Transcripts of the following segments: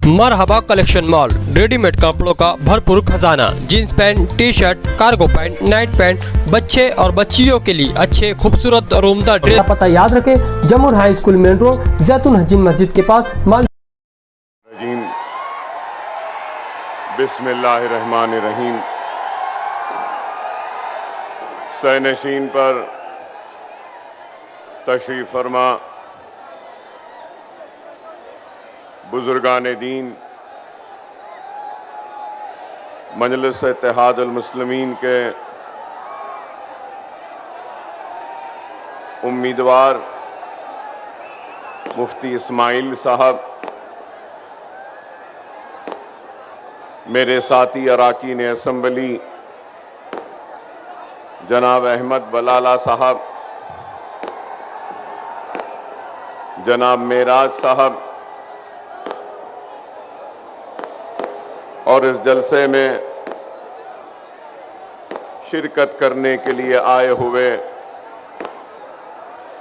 मरहबा collection mall, readymade कपड़ों का भरपूर खजाना। Jeans pant, T shirt, cargo pant, night pant, बच्चे और बच्चियों के लिए अच्छे खूबसूरत और उम्दा ड्रेस। पता याद रखें, जमुर हाई स्कूल मेन रोड, जैतून हजीन मस्जिद के पास। बिस्मिल्लाहिर्रहमानिर्रहीम। सैनशीन पर तशरीफ फरमा बुजुर्गान दीन, मजलिस इत्तेहादुल मुस्लिमीन के उम्मीदवार मुफ्ती इस्माइल साहब, मेरे साथी अराकीन असम्बली जनाब अहमद बलाला साहब, जनाब मेराज साहब, और इस जलसे में शिरकत करने के लिए आए हुए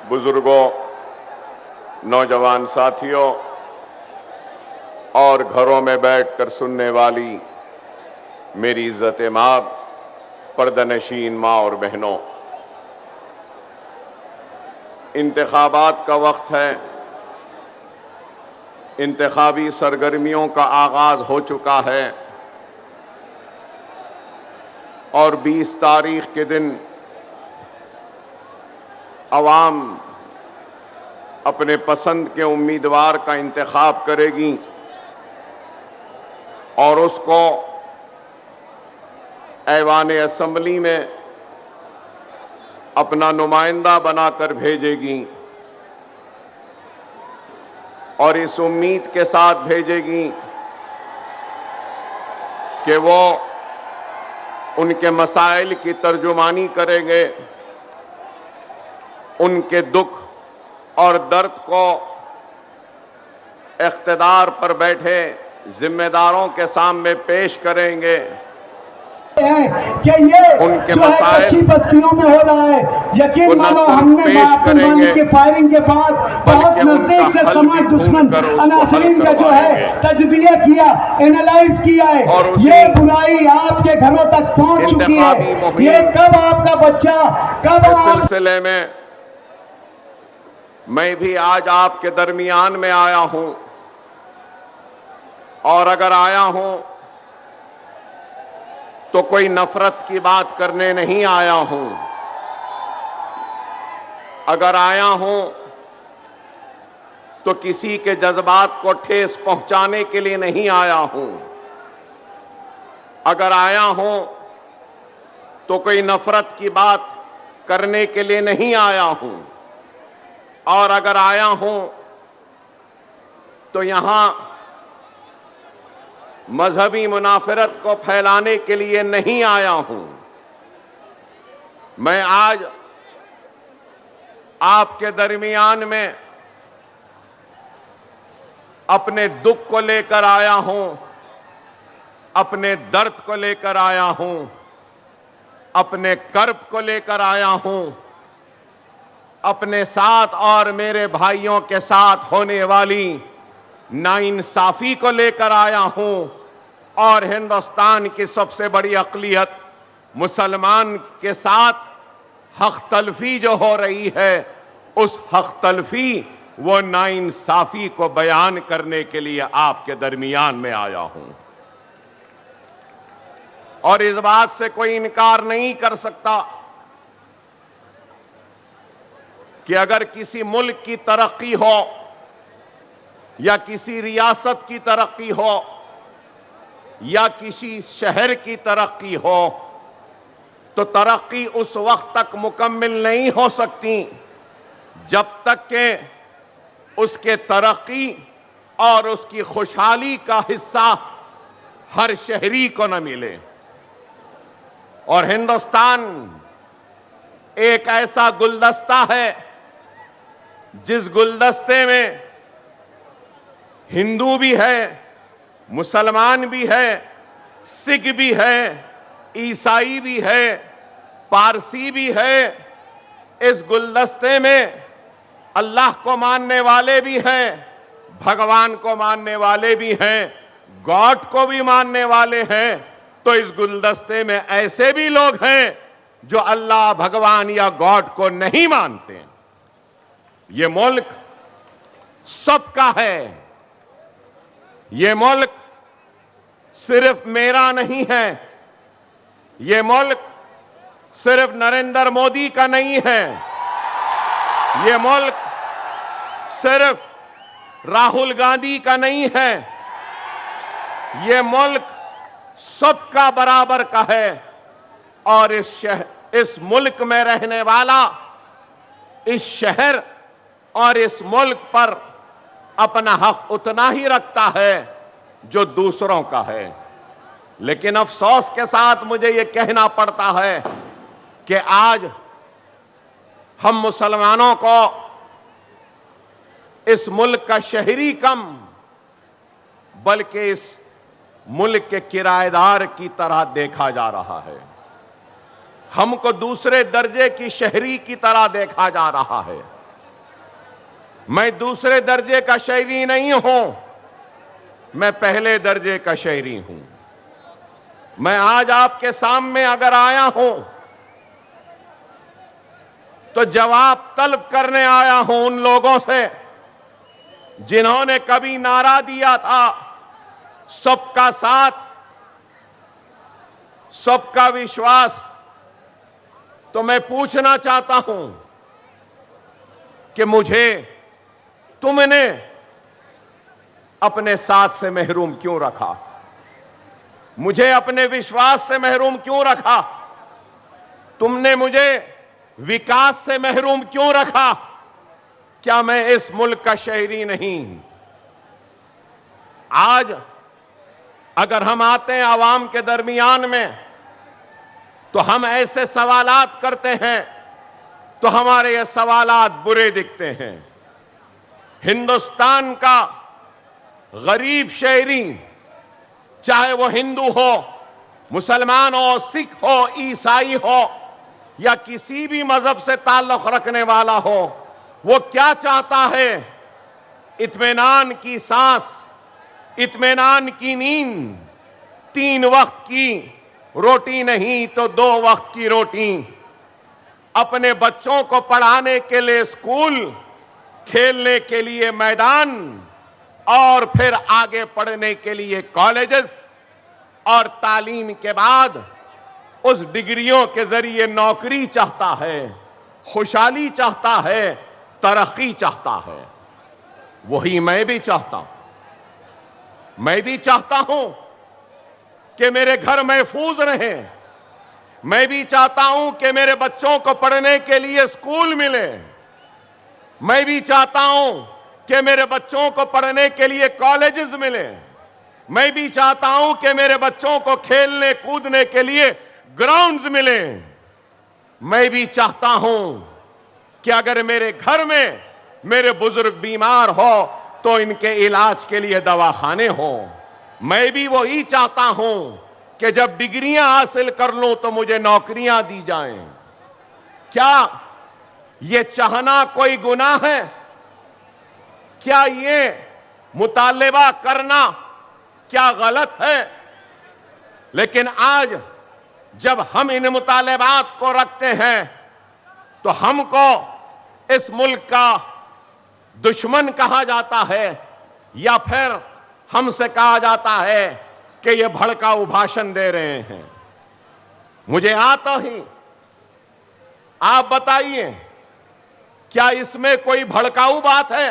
बुजुर्गों, नौजवान साथियों और घरों में बैठकर सुनने वाली मेरी इज्जत मां, पर्दानशीन माँ और बहनों, इंतखाबात का वक्त है। इंतखाबी सरगर्मियों का आगाज हो चुका है और 20 तारीख के दिन अवाम अपने पसंद के उम्मीदवार का इंतखाब करेगी और उसको ऐवान असम्बली में अपना नुमाइंदा बनाकर भेजेगी और इस उम्मीद के साथ भेजेगी कि वो उनके मसाइल की तर्जुमानी करेंगे, उनके दुख और दर्द को इख्तिदार पर बैठे जिम्मेदारों के सामने पेश करेंगे कि ये उनके जो है कच्ची बस्तियों में हो रहा है। यकीन मानो हमने आतंकवादी के फायरिंग के बाद बहुत नजदीक से समाज दुश्मन अनासरीन का जो है तज्जिया किया, एनालाइज किया है। ये बुराई आपके घरों तक पहुंच चुकी है। ये कब आपका बच्चा, कब इस सिलसिले में मैं भी आज आपके दरमियान में आया हूं, और अगर आया हूं तो कोई नफरत की बात करने नहीं आया हूं। अगर आया हूं तो किसी के जज्बात को ठेस पहुंचाने के लिए नहीं आया हूं। अगर आया हूं तो कोई नफरत की बात करने के लिए नहीं आया हूं। और अगर आया हूं तो यहां मजहबी मुनाफरत को फैलाने के लिए नहीं आया हूं। मैं आज आपके दरमियान में अपने दुख को लेकर आया हूं, अपने दर्द को लेकर आया हूं, अपने कर्ब को लेकर आया हूं, अपने साथ और मेरे भाइयों के साथ होने वाली नाइंसाफी को लेकर आया हूं और हिंदुस्तान की सबसे बड़ी अक़लियत मुसलमान के साथ हक तलफी जो हो रही है, उस हक तलफी वो नाइंसाफी को बयान करने के लिए आपके दरमियान में आया हूं। और इस बात से कोई इनकार नहीं कर सकता कि अगर किसी मुल्क की तरक्की हो या किसी रियासत की तरक्की हो या किसी शहर की तरक्की हो, तो तरक्की उस वक्त तक मुकम्मिल नहीं हो सकती जब तक के उसके तरक्की और उसकी खुशहाली का हिस्सा हर शहरी को न मिले। और हिंदुस्तान एक ऐसा गुलदस्ता है जिस गुलदस्ते में हिंदू भी है, मुसलमान भी है, सिख भी है, ईसाई भी है, पारसी भी है। इस गुलदस्ते में अल्लाह को मानने वाले भी हैं, भगवान को मानने वाले भी हैं, गॉड को भी मानने वाले हैं, तो इस गुलदस्ते में ऐसे भी लोग हैं जो अल्लाह, भगवान या गॉड को नहीं मानते। ये मुल्क सबका है। ये मुल्क सिर्फ मेरा नहीं है। ये मुल्क सिर्फ नरेंद्र मोदी का नहीं है। ये मुल्क सिर्फ राहुल गांधी का नहीं है। ये मुल्क सबका बराबर का है। और इस मुल्क में रहने वाला इस शहर और इस मुल्क पर अपना हक उतना ही रखता है जो दूसरों का है। लेकिन अफसोस के साथ मुझे यह कहना पड़ता है कि आज हम मुसलमानों को इस मुल्क का शहरी कम, बल्कि इस मुल्क के किराएदार की तरह देखा जा रहा है। हमको दूसरे दर्जे की शहरी की तरह देखा जा रहा है। मैं दूसरे दर्जे का शहरी नहीं हूं, मैं पहले दर्जे का शहरी हूं। मैं आज आपके सामने अगर आया हूं तो जवाब तलब करने आया हूं उन लोगों से जिन्होंने कभी नारा दिया था, सबका साथ, सबका विश्वास। तो मैं पूछना चाहता हूं कि मुझे तुमने अपने साथ से महरूम क्यों रखा? मुझे अपने विश्वास से महरूम क्यों रखा? तुमने मुझे विकास से महरूम क्यों रखा? क्या मैं इस मुल्क का शहरी नहीं? आज अगर हम आते हैं आवाम के दरमियान में तो हम ऐसे सवालात करते हैं तो हमारे ये सवालात बुरे दिखते हैं। हिंदुस्तान का गरीब शहरी, चाहे वो हिंदू हो, मुसलमान हो, सिख हो, ईसाई हो या किसी भी मजहब से ताल्लुक रखने वाला हो, वो क्या चाहता है? इत्मीनान की सांस, इत्मीनान की नींद, 3 वक्त की रोटी नहीं तो 2 वक्त की रोटी, अपने बच्चों को पढ़ाने के लिए स्कूल, खेलने के लिए मैदान और फिर आगे पढ़ने के लिए कॉलेजेस, और तालीम के बाद उस डिग्रियों के जरिए नौकरी चाहता है, खुशहाली चाहता है, तरक्की चाहता है। वही मैं भी चाहता हूं। मैं भी चाहता हूं कि मेरे घर महफूज रहे। मैं भी चाहता हूं कि मेरे बच्चों को पढ़ने के लिए स्कूल मिले। मैं भी चाहता हूं कि मेरे बच्चों को पढ़ने के लिए कॉलेजेस मिले। मैं भी चाहता हूं कि मेरे बच्चों को खेलने कूदने के लिए ग्राउंड्स मिले। मैं भी चाहता हूं कि अगर मेरे घर में मेरे बुजुर्ग बीमार हो तो इनके इलाज के लिए दवाखाने हो। मैं भी वही चाहता हूं कि जब डिग्रियां हासिल कर लूं तो मुझे नौकरियां दी जाएं। क्या ये चाहना कोई गुनाह है? क्या ये मुतालिबा करना क्या गलत है? लेकिन आज जब हम इन मुतालिबात को रखते हैं तो हमको इस मुल्क का दुश्मन कहा जाता है, या फिर हमसे कहा जाता है कि ये भड़काऊ भाषण दे रहे हैं। मुझे आता ही आप बताइए, क्या इसमें कोई भड़काऊ बात है?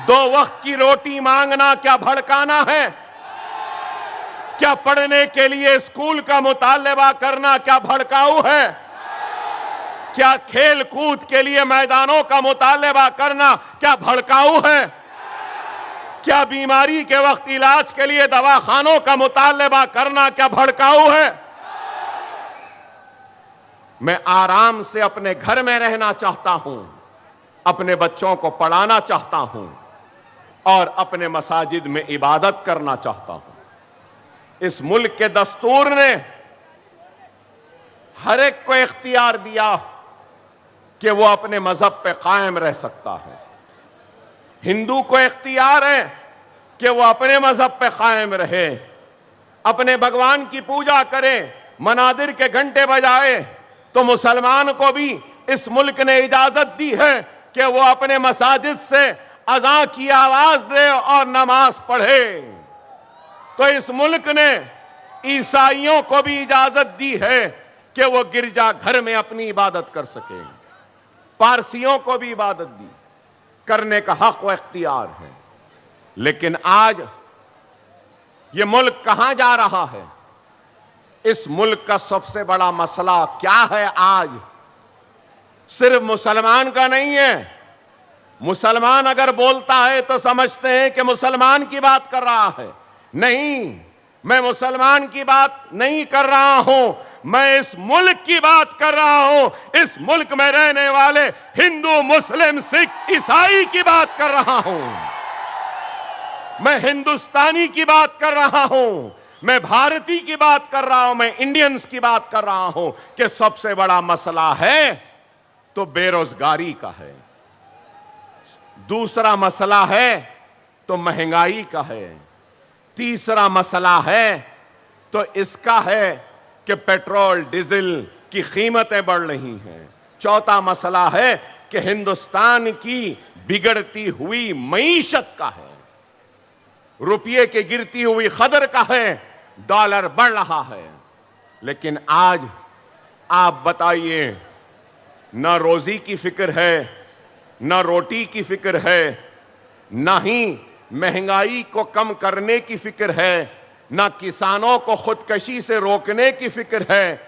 2 वक्त की रोटी मांगना क्या भड़काना है? क्या पढ़ने के लिए स्कूल का मुतालिबा करना क्या भड़काऊ है? क्या खेल कूद के लिए मैदानों का मुतालिबा करना क्या भड़काऊ है? क्या बीमारी के वक्त इलाज के लिए दवाखानों का मुतालिबा करना क्या भड़काऊ है? मैं आराम से अपने घर में रहना चाहता हूं, अपने बच्चों को पढ़ाना चाहता हूं और अपने मसाजिद में इबादत करना चाहता हूं। इस मुल्क के दस्तूर ने हर एक को इख्तियार दिया कि वो अपने मजहब पे कायम रह सकता है। हिंदू को इख्तियार है कि वो अपने मजहब पे कायम रहे, अपने भगवान की पूजा करे, मनादिर के घंटे बजाए। तो मुसलमान को भी इस मुल्क ने इजाजत दी है कि वो अपने मसाजिद से अज़ान की आवाज दे और नमाज पढ़े। तो इस मुल्क ने ईसाइयों को भी इजाजत दी है कि वो गिरजा घर में अपनी इबादत कर सके। पारसियों को भी इबादत दी, करने का हक व इख्तियार है। लेकिन आज ये मुल्क कहां जा रहा है? इस मुल्क का सबसे बड़ा मसला क्या है आज? सिर्फ मुसलमान का नहीं है। मुसलमान अगर बोलता है तो समझते हैं कि मुसलमान की बात कर रहा है। नहीं, मैं मुसलमान की बात नहीं कर रहा हूं, मैं इस मुल्क की बात कर रहा हूं। इस मुल्क में रहने वाले हिंदू, मुस्लिम, सिख, ईसाई की बात कर रहा हूं। मैं हिंदुस्तानी की बात कर रहा हूं, मैं भारतीय की बात कर रहा हूं, मैं इंडियंस की बात कर रहा हूं कि सबसे बड़ा मसला है तो बेरोजगारी का है, दूसरा मसला है तो महंगाई का है, तीसरा मसला है तो इसका है कि पेट्रोल डीजल की कीमतें बढ़ रही हैं, चौथा मसला है कि हिंदुस्तान की बिगड़ती हुई मईशत का है, रुपये की गिरती हुई कदर का है, डॉलर बढ़ रहा है। लेकिन आज आप बताइए, ना रोजी की फिक्र है, ना रोटी की फिक्र है, ना ही महंगाई को कम करने की फिक्र है, ना किसानों को खुदकशी से रोकने की फिक्र है,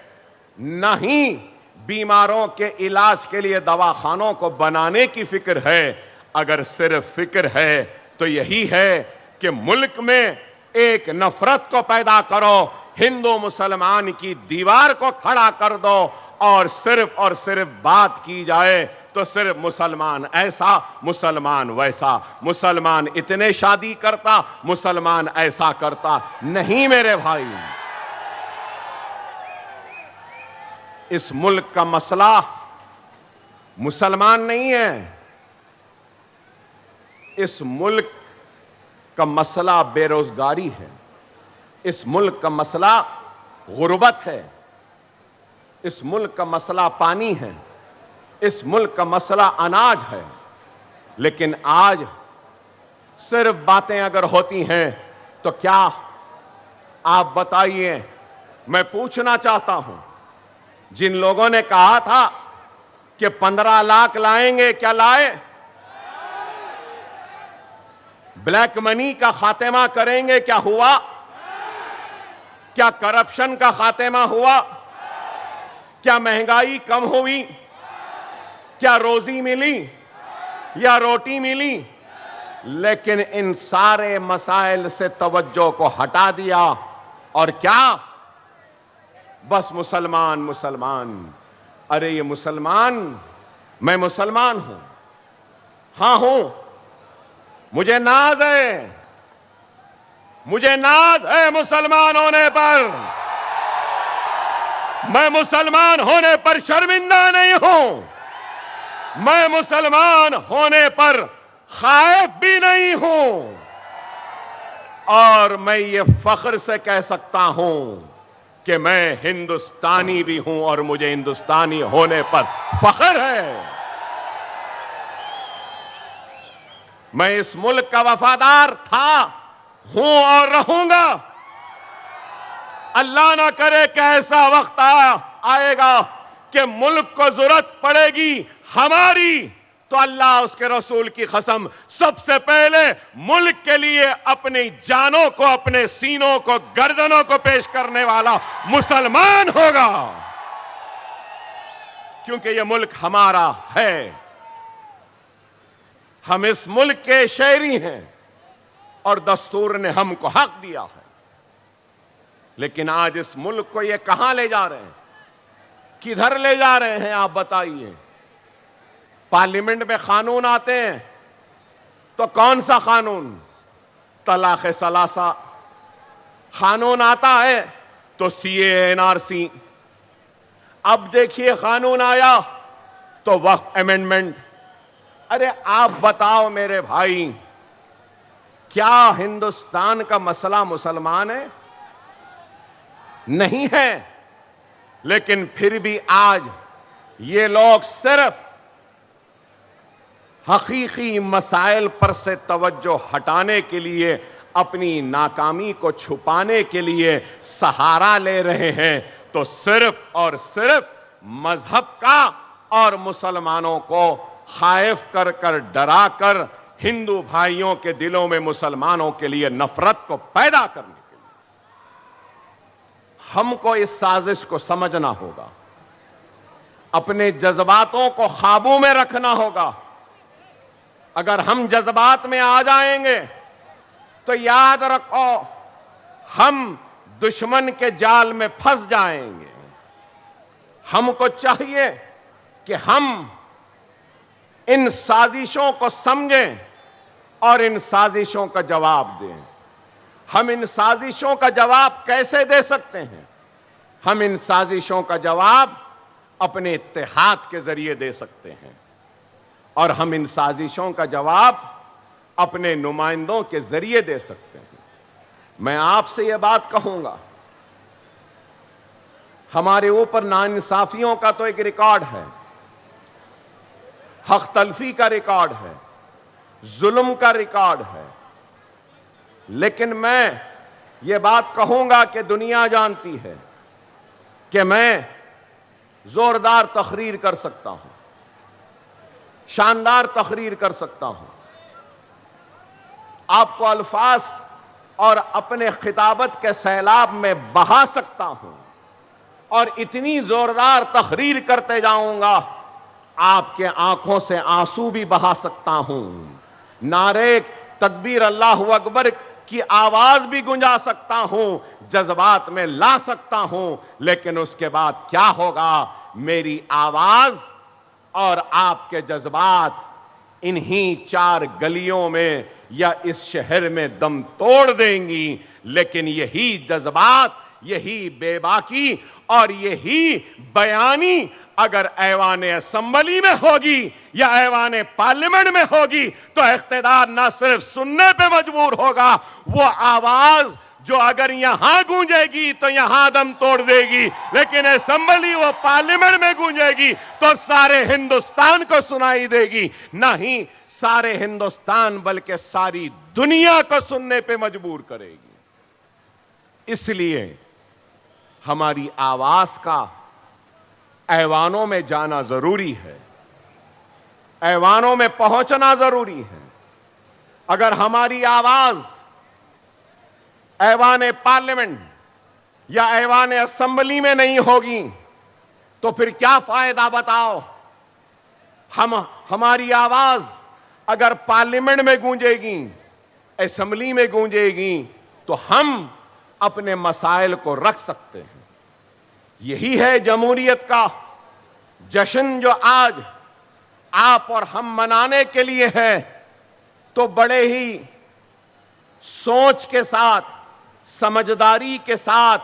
ना ही बीमारों के इलाज के लिए दवाखानों को बनाने की फिक्र है। अगर सिर्फ फिक्र है तो यही है कि मुल्क में एक नफरत को पैदा करो, हिंदू मुसलमान की दीवार को खड़ा कर दो और सिर्फ बात की जाए तो सिर्फ मुसलमान ऐसा, मुसलमान वैसा, मुसलमान इतने शादी करता, मुसलमान ऐसा करता। नहीं मेरे भाई, इस मुल्क का मसला मुसलमान नहीं है, इस मुल्क का मसला बेरोजगारी है, इस मुल्क का मसला गुर्बत है, इस मुल्क का मसला पानी है, इस मुल्क का मसला अनाज है। लेकिन आज सिर्फ बातें अगर होती हैं तो क्या आप बताइए, मैं पूछना चाहता हूं, जिन लोगों ने कहा था कि 15 लाख लाएंगे, क्या लाए? ब्लैक मनी का खात्मा करेंगे, क्या हुआ? क्या करप्शन का खात्मा हुआ? क्या महंगाई कम हुई? क्या रोजी मिली या रोटी मिली? लेकिन इन सारे मसाइल से तवज्जो को हटा दिया और क्या? बस मुसलमान मुसलमान। अरे ये मुसलमान, मैं मुसलमान हूं, हां हूं, मुझे नाज है, मुझे नाज है मुसलमान होने पर। मैं मुसलमान होने पर शर्मिंदा नहीं हूं, मैं मुसलमान होने पर खाइफ भी नहीं हूं, और मैं ये फख्र से कह सकता हूं कि मैं हिंदुस्तानी भी हूं और मुझे हिंदुस्तानी होने पर फख्र है। मैं इस मुल्क का वफादार था, हूं और रहूंगा। अल्लाह ना करे कि ऐसा वक्त आएगा कि मुल्क को जरूरत पड़ेगी हमारी, तो अल्लाह उसके रसूल की कसम सबसे पहले मुल्क के लिए अपनी जानों को, अपने सीनों को, गर्दनों को पेश करने वाला मुसलमान होगा, क्योंकि यह मुल्क हमारा है। हम इस मुल्क के शहरी हैं और दस्तूर ने हमको हक दिया है। लेकिन आज इस मुल्क को ये कहां ले जा रहे हैं, किधर ले जा रहे हैं आप बताइए? पार्लियामेंट में कानून आते हैं तो कौन सा कानून? तलाक सलासा। कानून आता है तो सीए, एनआरसी। अब देखिए कानून आया तो वक्फ अमेंडमेंट। अरे आप बताओ मेरे भाई, क्या हिंदुस्तान का मसला मुसलमान है? नहीं है। लेकिन फिर भी आज ये लोग सिर्फ हकीकी मसाइल पर से तवज्जो हटाने के लिए, अपनी नाकामी को छुपाने के लिए सहारा ले रहे हैं। तो सिर्फ और सिर्फ मजहब का और मुसलमानों को खाइफ कर कर, डरा कर, हिंदू भाइयों के दिलों में मुसलमानों के लिए नफरत को पैदा करने के लिए हमको इस साजिश को समझना होगा, अपने जज्बातों को काबू में रखना होगा। अगर हम जज्बात में आ जाएंगे तो याद रखो, हम दुश्मन के जाल में फंस जाएंगे। हमको चाहिए कि हम इन साजिशों को समझें और इन साजिशों का जवाब दें। हम इन साजिशों का जवाब कैसे दे सकते हैं? हम इन साजिशों का जवाब अपने इत्तेहाद के जरिए दे सकते हैं, और हम इन साजिशों का जवाब अपने नुमाइंदों के जरिए दे सकते हैं। मैं आपसे यह बात कहूंगा, हमारे ऊपर नाइंसाफियों का तो एक रिकॉर्ड है, हक तलफी का रिकॉर्ड है, जुल्म का रिकॉर्ड है। लेकिन मैं ये बात कहूंगा कि दुनिया जानती है कि मैं जोरदार तकरीर कर सकता हूं, शानदार तकरीर कर सकता हूं, आपको अल्फाज और अपने खिताबत के सैलाब में बहा सकता हूं, और इतनी जोरदार तकरीर करते जाऊंगा आपके आंखों से आंसू भी बहा सकता हूं, नारे तकबीर अल्लाहु अकबर की आवाज भी गुंजा सकता हूं, जज्बात में ला सकता हूं। लेकिन उसके बाद क्या होगा? मेरी आवाज और आपके जज्बात इन्हीं चार गलियों में या इस शहर में दम तोड़ देंगी। लेकिन यही जज्बात, यही बेबाकी और यही बयानी अगर ऐवान असेंबली में होगी या ऐवान पार्लियामेंट में होगी तो इख्तिदार न सिर्फ सुनने पे मजबूर होगा, वो आवाज जो अगर यहां गूंजेगी तो यहां दम तोड़ देगी, लेकिन असेंबली वो पार्लियामेंट में गूंजेगी तो सारे हिंदुस्तान को सुनाई देगी। नहीं सारे हिंदुस्तान बल्कि सारी दुनिया को सुनने पे मजबूर करेगी। इसलिए हमारी आवाज का ऐवानों में जाना जरूरी है, ऐवानों में पहुंचना जरूरी है। अगर हमारी आवाज ऐवान पार्लियामेंट या ऐवान असेंबली में नहीं होगी तो फिर क्या फायदा बताओ? हमारी आवाज अगर पार्लियामेंट में गूंजेगी, असेंबली में गूंजेगी, तो हम अपने मसाइल को रख सकते हैं। यही है जमहूरियत का जश्न जो आज आप और हम मनाने के लिए है। तो बड़े ही सोच के साथ, समझदारी के साथ,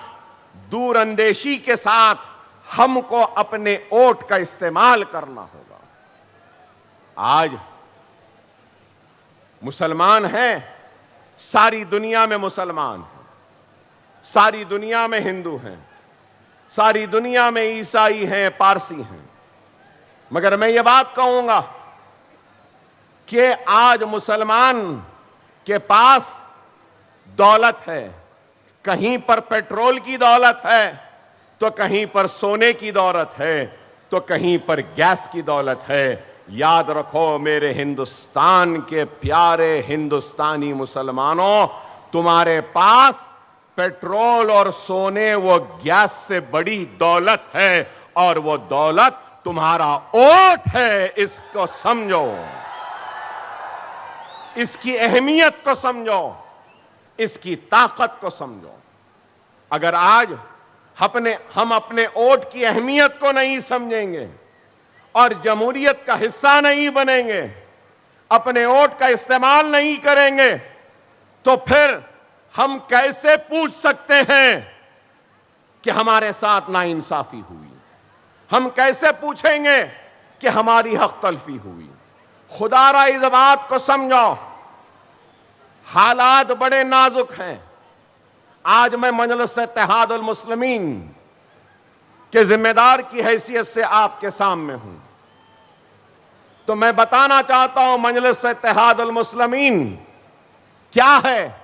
दूरअंदेशी के साथ हमको अपने वोट का इस्तेमाल करना होगा। आज मुसलमान हैं, सारी दुनिया में मुसलमान हैं, सारी दुनिया में हिंदू हैं, सारी दुनिया में ईसाई हैं, पारसी हैं। मगर मैं ये बात कहूंगा कि आज मुसलमान के पास दौलत है, कहीं पर पेट्रोल की दौलत है, तो कहीं पर सोने की दौलत है, तो कहीं पर गैस की दौलत है। याद रखो मेरे हिंदुस्तान के प्यारे हिंदुस्तानी मुसलमानों, तुम्हारे पास पेट्रोल और सोने वो गैस से बड़ी दौलत है, और वो दौलत तुम्हारा वोट है। इसको समझो, इसकी अहमियत को समझो, इसकी ताकत को समझो। अगर आज हम अपने वोट की अहमियत को नहीं समझेंगे और जमहूरियत का हिस्सा नहीं बनेंगे, अपने वोट का इस्तेमाल नहीं करेंगे, तो फिर हम कैसे पूछ सकते हैं कि हमारे साथ नाइंसाफी हुई? हम कैसे पूछेंगे कि हमारी हक तलफी हुई। खुदारा इस बात को समझो, हालात बड़े नाजुक हैं। आज मैं मजलिस इत्तेहादुल मुस्लिमीन के जिम्मेदार की हैसियत से आपके सामने हूं, तो मैं बताना चाहता हूं मजलिस इत्तेहादुल मुस्लिमीन क्या है।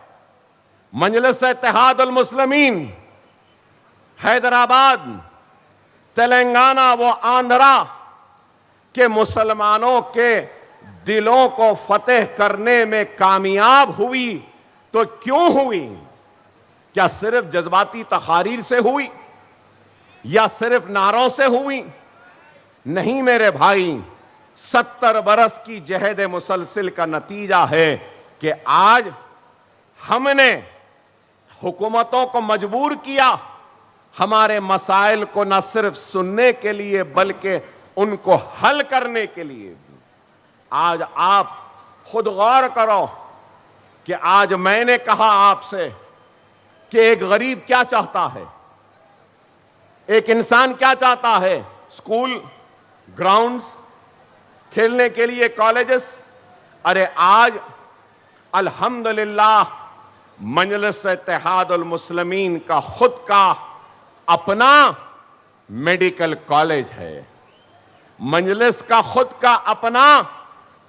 मजलिस इत्तेहादुल मुस्लिमीन हैदराबाद, तेलंगाना व आंध्रा के मुसलमानों के दिलों को फतेह करने में कामयाब हुई। तो क्यों हुई? क्या सिर्फ जज्बाती तकारीर से हुई या सिर्फ नारों से हुई? नहीं मेरे भाई, 70 बरस की जहद मुसलसिल का नतीजा है कि आज हमने हुकूमतों को मजबूर किया हमारे मसाइल को न सिर्फ सुनने के लिए बल्कि उनको हल करने के लिए। आज आप खुद गौर करो कि आज मैंने कहा आपसे कि एक गरीब क्या चाहता है, एक इंसान क्या चाहता है? स्कूल, ग्राउंड्स, खेलने के लिए कॉलेजेस। अरे आज अल्हम्दुलिल्लाह मजलिस इत्तेहादुल मुस्लिमीन का खुद का अपना मेडिकल कॉलेज है, मजलिस का खुद का अपना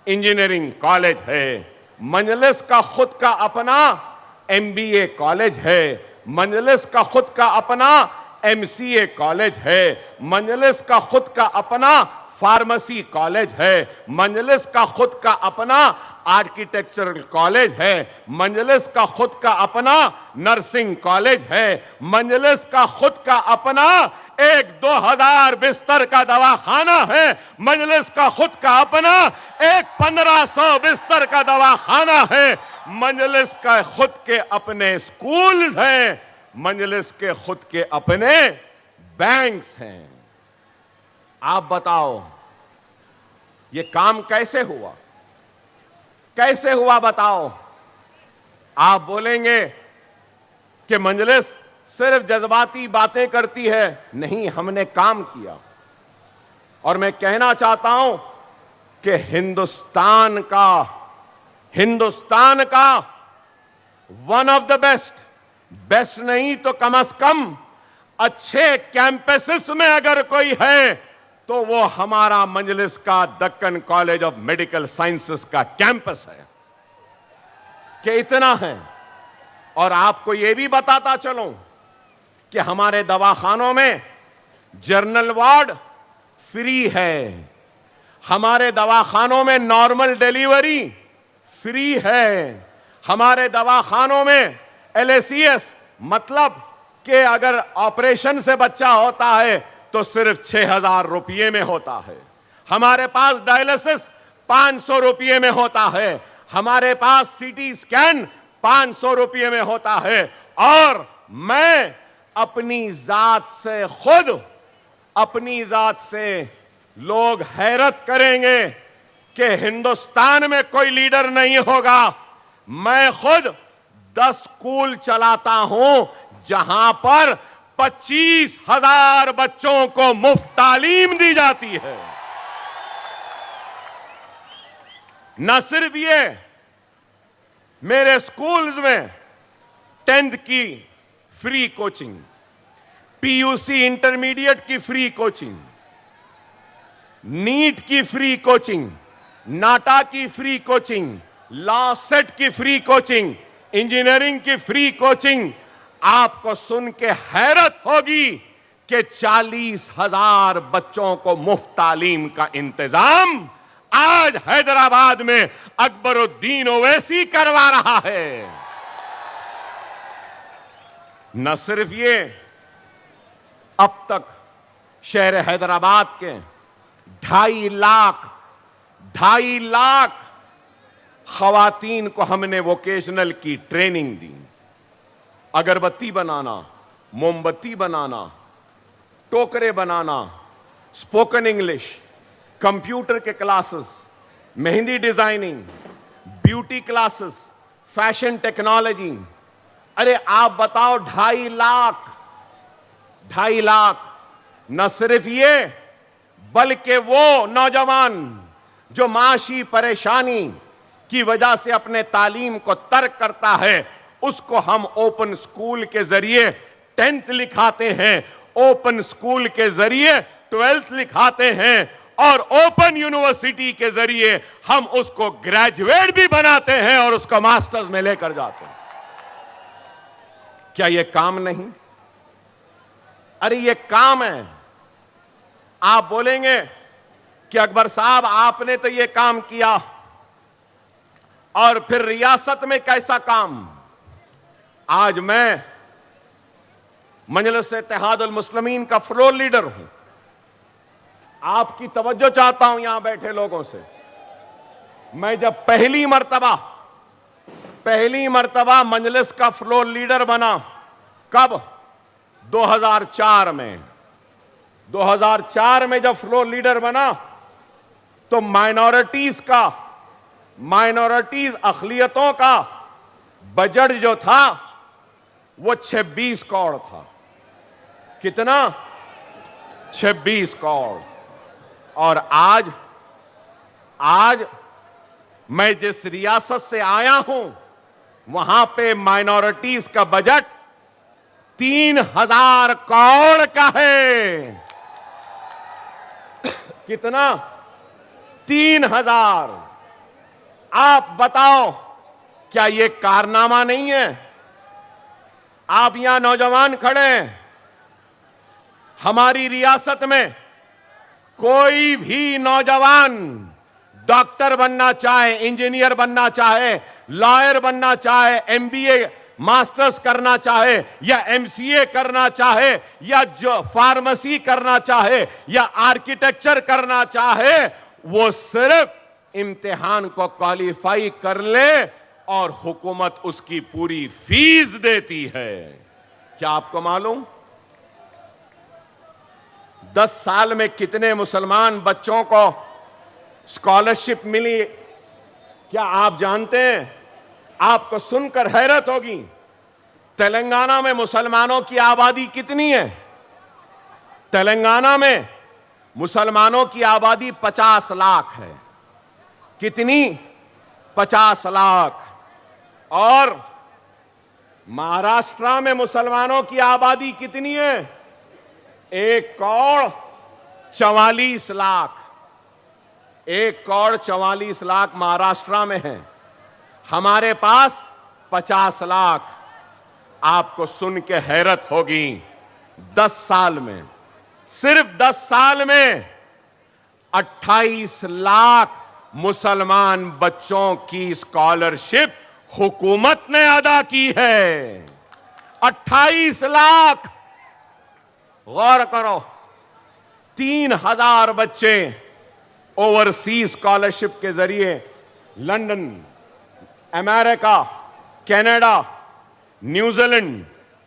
इंजीनियरिंग कॉलेज है, मजलिस का खुद का अपना MBA कॉलेज है, मजलिस का खुद का अपना MCA कॉलेज है, मजलिस का खुद का अपना फार्मेसी कॉलेज है, मजलिस का खुद का अपना आर्किटेक्चरल कॉलेज है, मजलिस का खुद का अपना नर्सिंग कॉलेज है, मजलिस का खुद का अपना एक 2000 बिस्तर का दवाखाना है, मजलिस का खुद का अपना एक 1500 बिस्तर का दवाखाना है, मजलिस का खुद के अपने स्कूल्स हैं, मजलिस के खुद के अपने बैंक्स हैं। आप बताओ ये काम कैसे हुआ? कैसे हुआ बताओ? आप बोलेंगे कि मजलिस सिर्फ जज्बाती बातें करती है। नहीं, हमने काम किया। और मैं कहना चाहता हूं कि हिंदुस्तान का वन ऑफ द बेस्ट नहीं तो कम से कम अच्छे कैंपसेस में अगर कोई है तो वो हमारा मजलिस का Deccan college of medical sciences का कैंपस है कि इतना है। और आपको ये भी बताता चलूं कि हमारे दवाखानों में जनरल वार्ड फ्री है, हमारे दवाखानों में नॉर्मल डिलीवरी फ्री है, हमारे दवाखानों में LACS मतलब कि अगर ऑपरेशन से बच्चा होता है तो सिर्फ 6000 रुपये में होता है, हमारे पास डायलिसिस 500 रुपये में होता है, हमारे पास CT स्कैन 500 रुपये में होता है। और मैं अपनी जात से लोग हैरत करेंगे कि हिंदुस्तान में कोई लीडर नहीं होगा। मैं खुद 10 स्कूल चलाता हूं जहां पर 25,000 बच्चों को मुफ्त तालीम दी जाती है। न सिर्फ ये, मेरे स्कूल्स में 10th की फ्री कोचिंग, PUC इंटरमीडिएट की फ्री कोचिंग, नीट की फ्री कोचिंग, नाटा की फ्री कोचिंग, लॉ सेट की फ्री कोचिंग, इंजीनियरिंग की फ्री कोचिंग। आपको सुन के हैरत होगी कि 40,000 बच्चों को मुफ्त तालीम का इंतजाम आज हैदराबाद में अकबरुद्दीन ओवैसी करवा रहा है। न सिर्फ ये, अब तक शहर हैदराबाद के 2.5 लाख खवातीन को हमने वोकेशनल की ट्रेनिंग दी। अगरबत्ती बनाना, मोमबत्ती बनाना, टोकरे बनाना, स्पोकन इंग्लिश, कंप्यूटर के classes, mehndi designing, beauty classes, fashion technology. अरे आप बताओ 2.5 लाख। न सिर्फ ये, बल्कि वो नौजवान जो माशी परेशानी की वजह से अपने तालीम को तर्क करता है, उसको हम ओपन स्कूल के जरिए 10th लिखाते हैं, ओपन स्कूल के जरिए 12th लिखाते हैं और ओपन यूनिवर्सिटी के जरिए हम उसको ग्रेजुएट भी बनाते हैं और उसको मास्टर्स में लेकर जाते हैं। क्या यह काम नहीं? अरे यह काम है। आप बोलेंगे कि अकबर साहब आपने तो यह काम किया और फिर रियासत में कैसा काम? आज मैं मजलिस इत्तेहादुल मुस्लिमीन का फ्लोर लीडर हूं। आपकी तवज्जो चाहता हूं यहां बैठे लोगों से। मैं जब पहली मर्तबा मजलिस का फ्लोर लीडर बना, कब? 2004 में। 2004 में जब फ्लोर लीडर बना तो माइनॉरिटीज अक़लियतों का बजट जो था वो 26 करोड़ था। कितना? 26 करोड़। और आज मैं जिस रियासत से आया हूं वहां पे माइनॉरिटीज का बजट 3000 करोड़ का है। कितना? 3000। आप बताओ, क्या यह कारनामा नहीं है? आप यहां नौजवान खड़े हैं, हमारी रियासत में कोई भी नौजवान डॉक्टर बनना चाहे, इंजीनियर बनना चाहे, लॉयर बनना चाहे, एमबीए मास्टर्स करना चाहे या एमसीए करना चाहे या जो फार्मेसी करना चाहे या आर्किटेक्चर करना चाहे, वो सिर्फ इम्तिहान को क्वालिफाई कर ले और हुकूमत उसकी पूरी फीस देती है। क्या आपको मालूम 10 साल में कितने मुसलमान बच्चों को स्कॉलरशिप मिली? क्या आप जानते हैं? आपको सुनकर हैरत होगी, तेलंगाना में मुसलमानों की आबादी कितनी है? तेलंगाना में मुसलमानों की आबादी 50 लाख है। कितनी? 50 लाख। और महाराष्ट्र में मुसलमानों की आबादी कितनी है? 1 करोड़ 44 लाख। 1 करोड़ 44 लाख महाराष्ट्र में है, हमारे पास 50 लाख। आपको सुन के हैरत होगी, 10 साल में, सिर्फ 10 साल में 28 लाख मुसलमान बच्चों की स्कॉलरशिप हुकूमत ने अदा की है। 28 लाख। गौर करो, 3000 बच्चे ओवरसीज स्कॉलरशिप के जरिए London, America, Canada, New Zealand,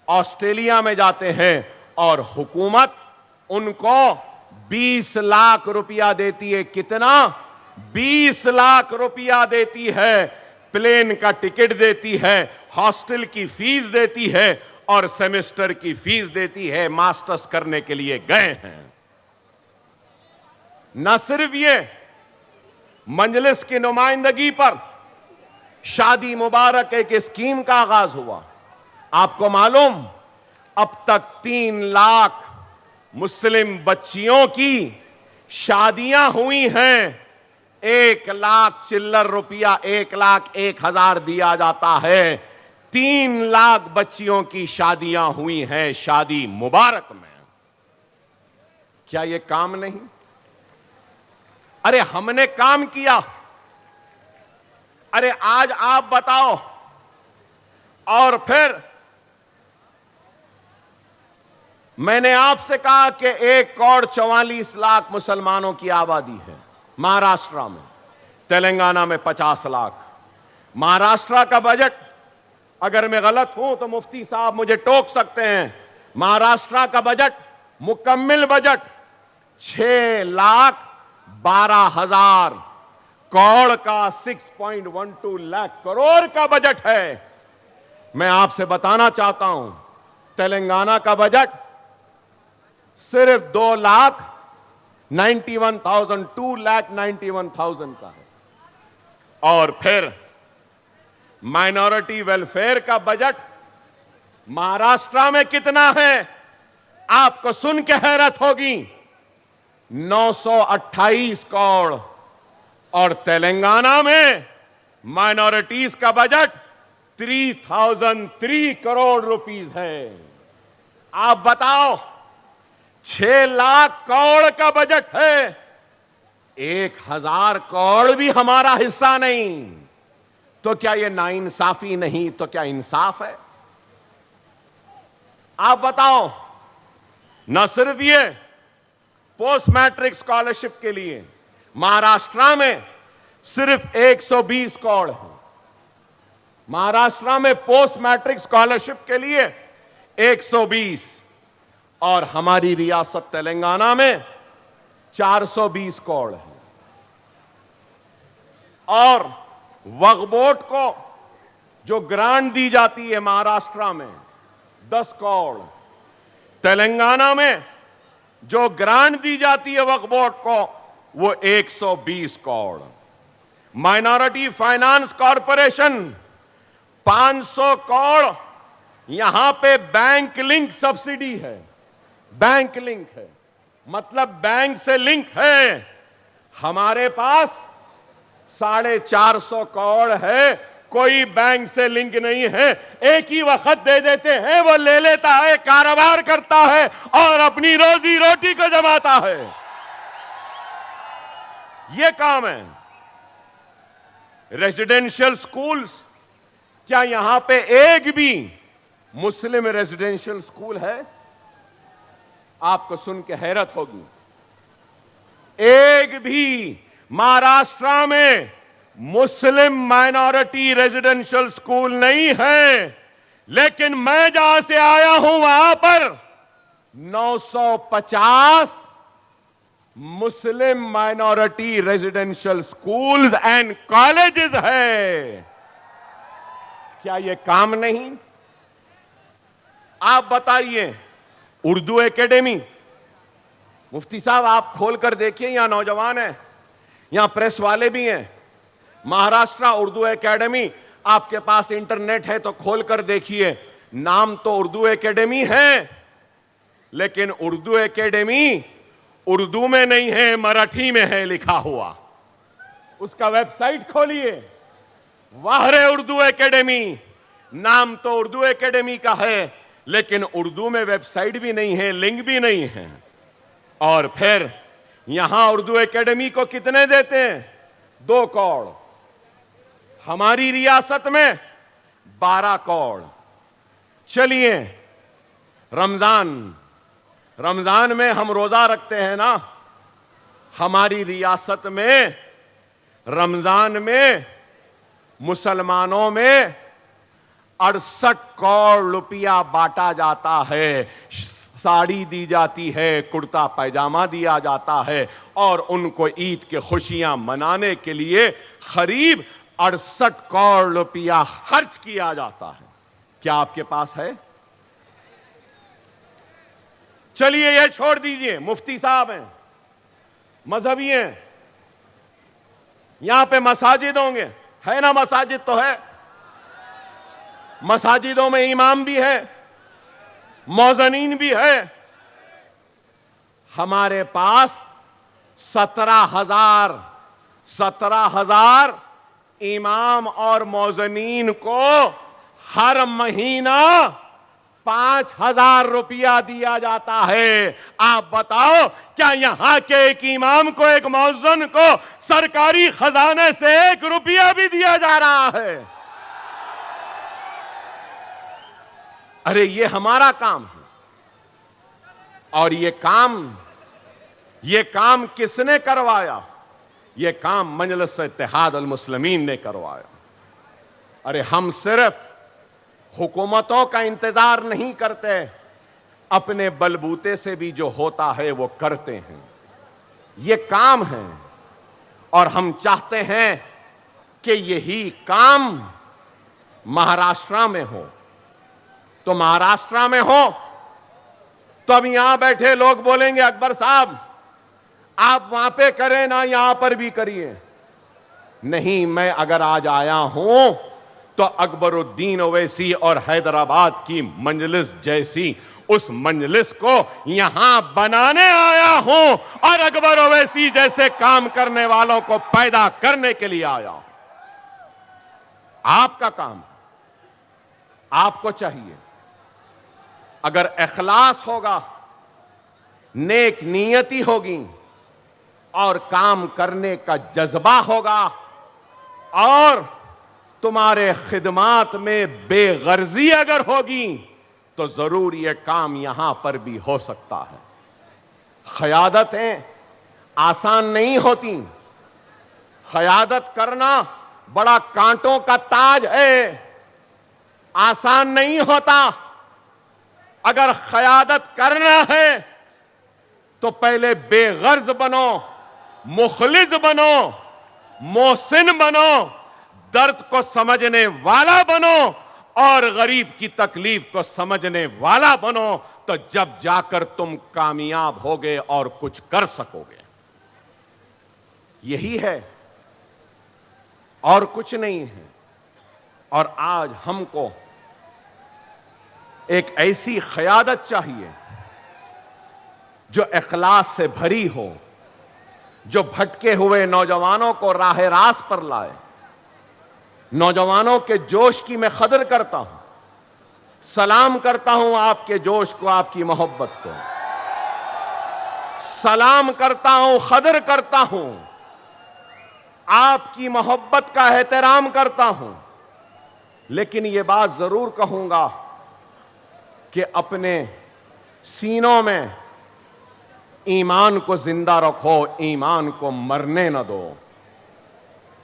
Australia में जाते हैं और हुकूमत उनको 20 लाख रुपया देती है। कितना? 20 लाख रुपया देती है। प्लेन का टिकट देती है, हॉस्टल की फीस देती है और सेमेस्टर की फीस देती है। मास्टर्स करने के लिए गए हैं। न सिर्फ ये, मजलिस की नुमाइंदगी पर शादी मुबारक एक स्कीम का आगाज हुआ। आपको मालूम, अब तक 3 लाख मुस्लिम बच्चियों की शादियां हुई हैं। 1 लाख चिल्लर रुपया, 1,01,000 दिया जाता है। 3 लाख बच्चियों की शादियां हुई हैं शादी मुबारक में। क्या यह काम नहीं? अरे हमने काम किया। अरे आज आप बताओ। और फिर मैंने आपसे कहा कि 1 करोड़ 44 लाख मुसलमानों की आबादी है महाराष्ट्र में, तेलंगाना में 50 लाख। महाराष्ट्र का बजट, अगर मैं गलत हूं तो मुफ्ती साहब मुझे टोक सकते हैं, महाराष्ट्र का बजट, मुकम्मिल बजट 6,12,000 करोड़ का 6.12 लाख करोड़ का बजट है। मैं आपसे बताना चाहता हूं, तेलंगाना का बजट सिर्फ 91,000, 2,91,000 का है। और फिर माइनॉरिटी वेलफेयर का बजट महाराष्ट्र में कितना है, आपको सुन के हैरत होगी, 928 करोड़। और तेलंगाना में माइनॉरिटीज का बजट 3,003 करोड़ रुपीस है। आप बताओ, 6 लाख करोड़ का बजट है, 1,000 करोड़ भी हमारा हिस्सा नहीं। तो क्या यह नाइंसाफी नहीं तो क्या इंसाफ है? आप बताओ, न सिर्फ ये पोस्ट मैट्रिक स्कॉलरशिप के लिए महाराष्ट्र में सिर्फ 120 करोड़ है। महाराष्ट्र में पोस्ट मैट्रिक स्कॉलरशिप के लिए 120, और हमारी रियासत तेलंगाना में 420 करोड़ है। और वक्फ बोर्ड को जो ग्रांट दी जाती है महाराष्ट्र में 10 करोड़, तेलंगाना में जो ग्रांट दी जाती है वक्फ बोर्ड को वो 120 crore. Minority finance corporation 500 crore, यहां पे बैंक लिंक सब्सिडी है। बैंक लिंक है मतलब बैंक से लिंक है। हमारे पास 450 करोड़ है, कोई बैंक से लिंक नहीं है। एक ही वक्त दे देते हैं, वो ले लेता है, कारोबार करता है और अपनी रोजी रोटी को जमाता है। ये काम है। रेजिडेंशियल स्कूल्स, क्या यहां पे एक भी मुस्लिम रेजिडेंशियल स्कूल है? आपको सुन के हैरत होगी, एक भी महाराष्ट्र में मुस्लिम माइनॉरिटी रेजिडेंशियल स्कूल नहीं है। लेकिन मैं जहां से आया हूं वहां पर 950 मुस्लिम minority residential schools and colleges है। क्या यह काम नहीं? आप बताइए, उर्दू एकेडमी, मुफ्ती साहब आप खोल कर देखिए, यहां नौजवान है, यहां प्रेस वाले भी हैं। महाराष्ट्र उर्दू एकेडमी, आपके पास इंटरनेट है तो खोल कर देखिए। नाम तो उर्दू एकेडमी है, लेकिन उर्दू एकेडमी उर्दू में नहीं है, मराठी में है लिखा हुआ। उसका वेबसाइट खोलिए, वाहरे उर्दू एकेडमी। नाम तो उर्दू एकेडमी का है, लेकिन उर्दू में वेबसाइट भी नहीं है, लिंक भी नहीं है। और फिर यहां उर्दू एकेडमी को कितने देते हैं? 2 करोड़। हमारी रियासत में 12 करोड़। चलिए, रमजान में हम रोजा रखते हैं ना, हमारी रियासत में रमजान में मुसलमानों में 68 करोड़ रुपया बांटा जाता है। साड़ी दी जाती है, कुर्ता पैजामा दिया जाता है, और उनको ईद के खुशियां मनाने के लिए करीब 68 करोड़ रुपया खर्च किया जाता है। क्या आपके पास है? चलिए ये छोड़ दीजिए, मुफ्ती साहब हैं, मजहबी हैं, यहां पे मसाजिद होंगे, है ना? मसाजिद तो है, मसाजिदों में इमाम भी है, मौजनीन भी है। हमारे पास 17,000 इमाम और मौजनीन को हर महीना 5,000 रुपया दिया जाता है। आप बताओ, क्या यहां के एक इमाम को, एक मौजन को सरकारी खजाने से 1 रुपया भी दिया जा रहा है? अरे ये हमारा काम है। और ये काम किसने करवाया? ये काम मजलिस इत्तेहाद अल मुस्लिमीन ने करवाया। अरे हम सिर्फ हुकूमतों का इंतजार नहीं करते, अपने बलबूते से भी जो होता है वो करते हैं। ये काम है, और हम चाहते हैं कि यही काम महाराष्ट्र में हो। तो महाराष्ट्र में हो तो अब यहां बैठे लोग बोलेंगे, अकबर साहब आप वहां पे करें ना यहां पर भी करिए। नहीं, मैं अगर आज आया हूं तो अकबरुद्दीन ओवैसी और हैदराबाद की मजलिस जैसी उस मजलिस को यहां बनाने आया हूं और अकबर ओवैसी जैसे काम करने वालों को पैदा करने के लिए आया हूं। आपका काम, आपको चाहिए, अगर इखलास होगा, नेक नियति होगी और काम करने का जज्बा होगा और तुम्हारे खिदमात में बेगर्जी अगर होगी तो जरूर यह काम यहां पर भी हो सकता है। क़यादतें आसान नहीं होती। क़यादत करना बड़ा कांटों का ताज है, आसान नहीं होता। अगर क़यादत करना है तो पहले बेगर्ज बनो, मुखलिस बनो, मोहसिन बनो, दर्द को समझने वाला बनो और गरीब की तकलीफ को समझने वाला बनो, तो जब जाकर तुम कामयाब होगे और कुछ कर सकोगे। यही है और कुछ नहीं है। और आज हमको एक ऐसी क़यादत चाहिए जो इखलास से भरी हो, जो भटके हुए नौजवानों को राह रास्त पर लाए। नौजवानों के जोश की मैं कदर करता हूं, सलाम करता हूं आपके जोश को, आपकी मोहब्बत को सलाम करता हूं, कदर करता हूं, आपकी मोहब्बत का एहतराम करता हूं। लेकिन यह बात जरूर कहूंगा कि अपने सीनों में ईमान को जिंदा रखो, ईमान को मरने न दो।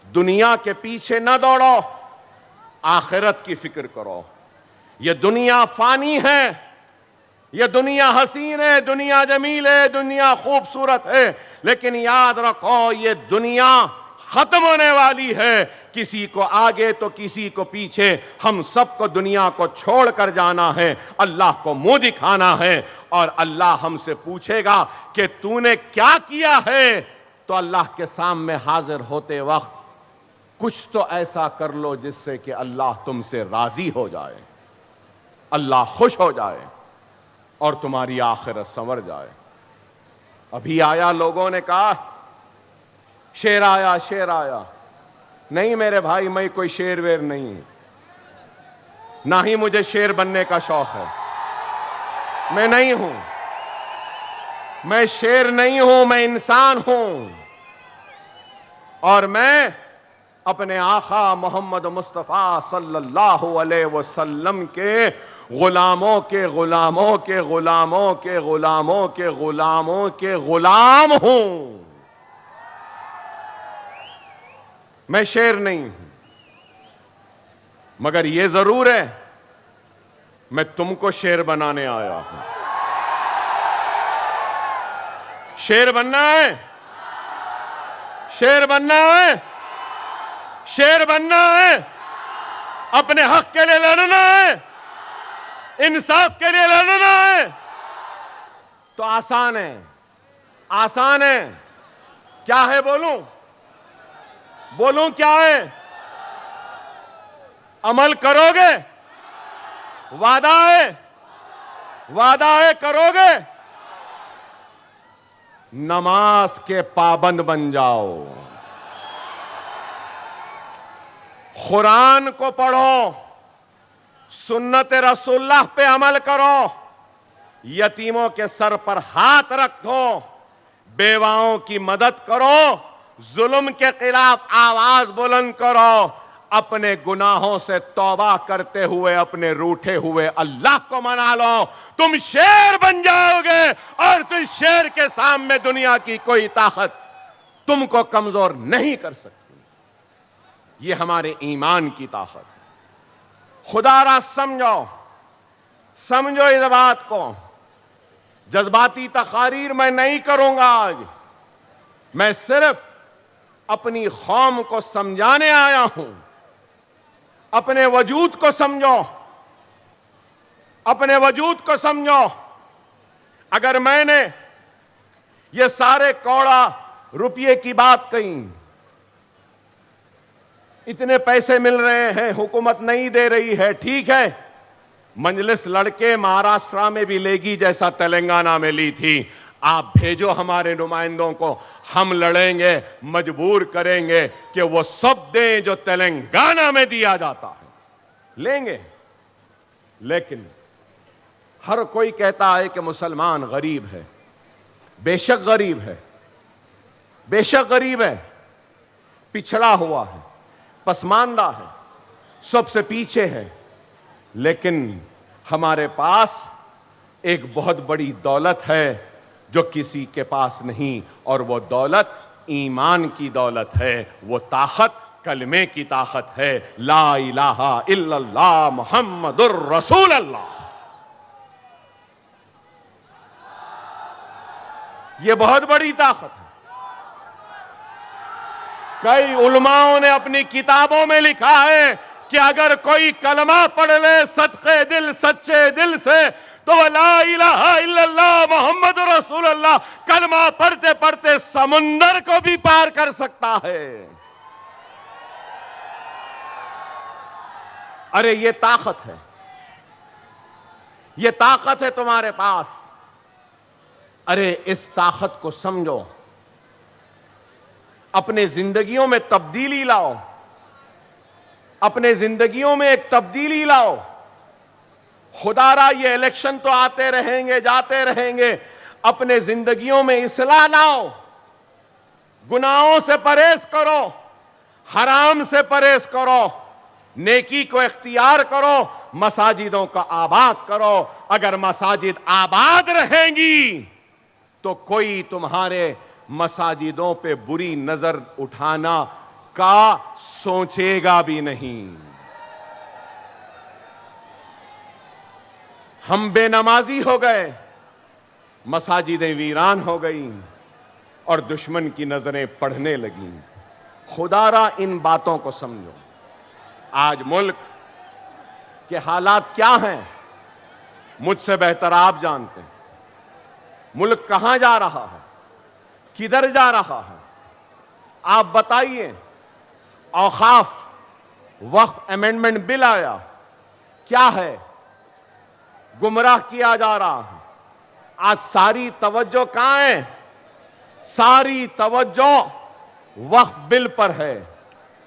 दुनिया के पीछे न दौड़ो, आखिरत की फिक्र करो। यह दुनिया फानी है, यह दुनिया हसीन है, दुनिया जमील है, दुनिया खूबसूरत है, लेकिन याद रखो यह दुनिया खत्म होने वाली है। किसी को आगे तो किसी को पीछे, हम सबको दुनिया को छोड़कर जाना है, अल्लाह को मुंह दिखाना है। और अल्लाह हमसे पूछेगा कि तूने क्या किया है, तो अल्लाह के सामने हाजिर होते वक्त कुछ तो ऐसा कर लो जिससे कि अल्लाह तुमसे राजी हो जाए, अल्लाह खुश हो जाए और तुम्हारी आखिरत संवर जाए। अभी आया, लोगों ने कहा शेर आया, शेर आया। नहीं मेरे भाई, मैं कोई शेर वेर नहीं, ना ही मुझे शेर बनने का शौक है। मैं नहीं हूं, मैं शेर नहीं हूं, मैं इंसान हूं। और मैं अपने आका मोहम्मद मुस्तफ़ा सल्लल्लाहु अलैहि वसल्लम के गुलामों के गुलामों के गुलामों के गुलामों के गुलामों के गुलाम हूं। मैं शेर नहीं हूं, मगर यह जरूर है मैं तुमको शेर बनाने आया हूं। शेर बनना है, शेर बनना है, शेर बनना है, अपने हक के लिए लड़ना है, इंसाफ के लिए लड़ना है। तो आसान है, आसान है। क्या है बोलूं? बोलूं क्या है? अमल करोगे? वादा है, वादा है, करोगे? नमाज के पाबंद बन जाओ, कुरान को पढ़ो, सुन्नत रसूलुल्लाह पे अमल करो, यतीमों के सर पर हाथ रखो, बेवाओं की मदद करो, जुल्म के खिलाफ आवाज बुलंद करो, अपने गुनाहों से तौबा करते हुए अपने रूठे हुए अल्लाह को मना लो। तुम शेर बन जाओगे और तुम शेर के सामने दुनिया की कोई ताकत तुमको कमजोर नहीं कर सकती। ये हमारे ईमान की ताकत है। खुदारा समझो, समझो इस बात को। जज्बाती तकारीर मैं नहीं करूंगा आज, मैं सिर्फ अपनी कौम को समझाने आया हूं। अपने वजूद को समझो, अपने वजूद को समझो। अगर मैंने ये सारे कौड़ा रुपये की बात कही, इतने पैसे मिल रहे हैं, हुकूमत नहीं दे रही है, ठीक है, मजलिस लड़के महाराष्ट्र में भी लेगी जैसा तेलंगाना में ली थी। आप भेजो हमारे नुमाइंदों को, हम लड़ेंगे, मजबूर करेंगे कि वो सब दें जो तेलंगाना में दिया जाता है, लेंगे। लेकिन हर कोई कहता है कि मुसलमान गरीब है। बेशक गरीब है, बेशक गरीब है, पिछड़ा हुआ है, पसमानदा है, सबसे पीछे है, लेकिन हमारे पास एक बहुत बड़ी दौलत है जो किसी के पास नहीं, और वो दौलत ईमान की दौलत है, वो ताकत कलमे की ताकत है, ला इलाहा इल्लल्लाह मुहम्मदुर रसूल अल्लाह। ये बहुत बड़ी ताकत है। कई उलमाओं ने अपनी किताबों में लिखा है कि अगर कोई कलमा पढ़ ले सदके दिल, सच्चे दिल से, तो ला इलाहा इल्लल्लाह मुहम्मद रसूलुल्लाह कलमा पढ़ते पढ़ते समुंदर को भी पार कर सकता है। अरे ये ताकत है, ये ताकत है तुम्हारे पास। अरे इस ताकत को समझो, अपने जिंदगियों में तब्दीली लाओ, अपने जिंदगियों में एक तब्दीली लाओ। खुदारा ये इलेक्शन तो आते रहेंगे, जाते रहेंगे, अपने जिंदगियों में इस्लाह लाओ, गुनाहों से परहेज करो, हराम से परहेज करो, नेकी को इख्तियार करो, मसाजिदों का आबाद करो। अगर मसाजिद आबाद रहेंगी तो कोई तुम्हारे मसाजिदों पे बुरी नजर उठाना का सोचेगा भी नहीं। हम बेनमाजी हो गए, मसाजिदें वीरान हो गई और दुश्मन की नजरें पढ़ने लगी। खुदारा इन बातों को समझो। आज मुल्क के हालात क्या हैं मुझसे बेहतर आप जानते हैं। मुल्क कहां जा रहा है, किधर जा रहा है, आप बताइए। औकाफ वक्फ अमेंडमेंट बिल आया, क्या है, गुमराह किया जा रहा है। आज सारी तवज्जो कहां है, सारी तवज्जो वक्फ बिल पर है,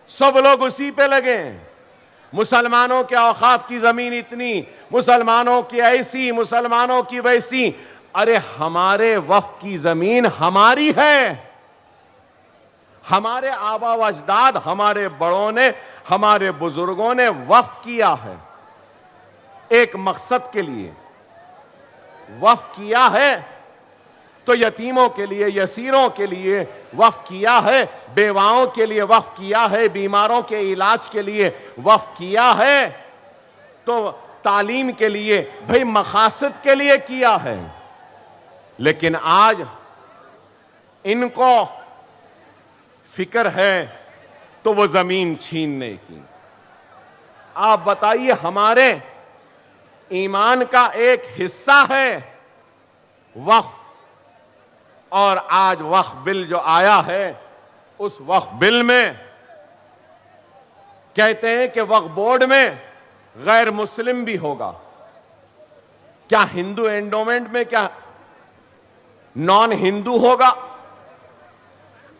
सब लोग उसी पे लगे हैं। मुसलमानों के औकाफ की जमीन इतनी, मुसलमानों की ऐसी, मुसलमानों की वैसी। अरे हमारे वक्फ की जमीन हमारी है, हमारे आबा व अजदाद, हमारे बड़ों ने, हमारे बुजुर्गों ने वक्फ किया है, एक मकसद के लिए वक्फ किया है। तो यतीमों के लिए, यसीरों के लिए वक्फ किया है, बेवाओं के लिए वक्फ किया है, बीमारों के इलाज के लिए वक्फ किया है, तो तालीम के लिए, भाई मकासद के लिए किया है। लेकिन आज इनको फिक्र है तो वो जमीन छीनने की। आप बताइए, हमारे ईमान का एक हिस्सा है वक्फ, और आज वक्फ बिल जो आया है, उस वक्फ बिल में कहते हैं कि वक्फ बोर्ड में गैर मुस्लिम भी होगा। क्या हिंदू एंडोमेंट में क्या नॉन हिंदू होगा?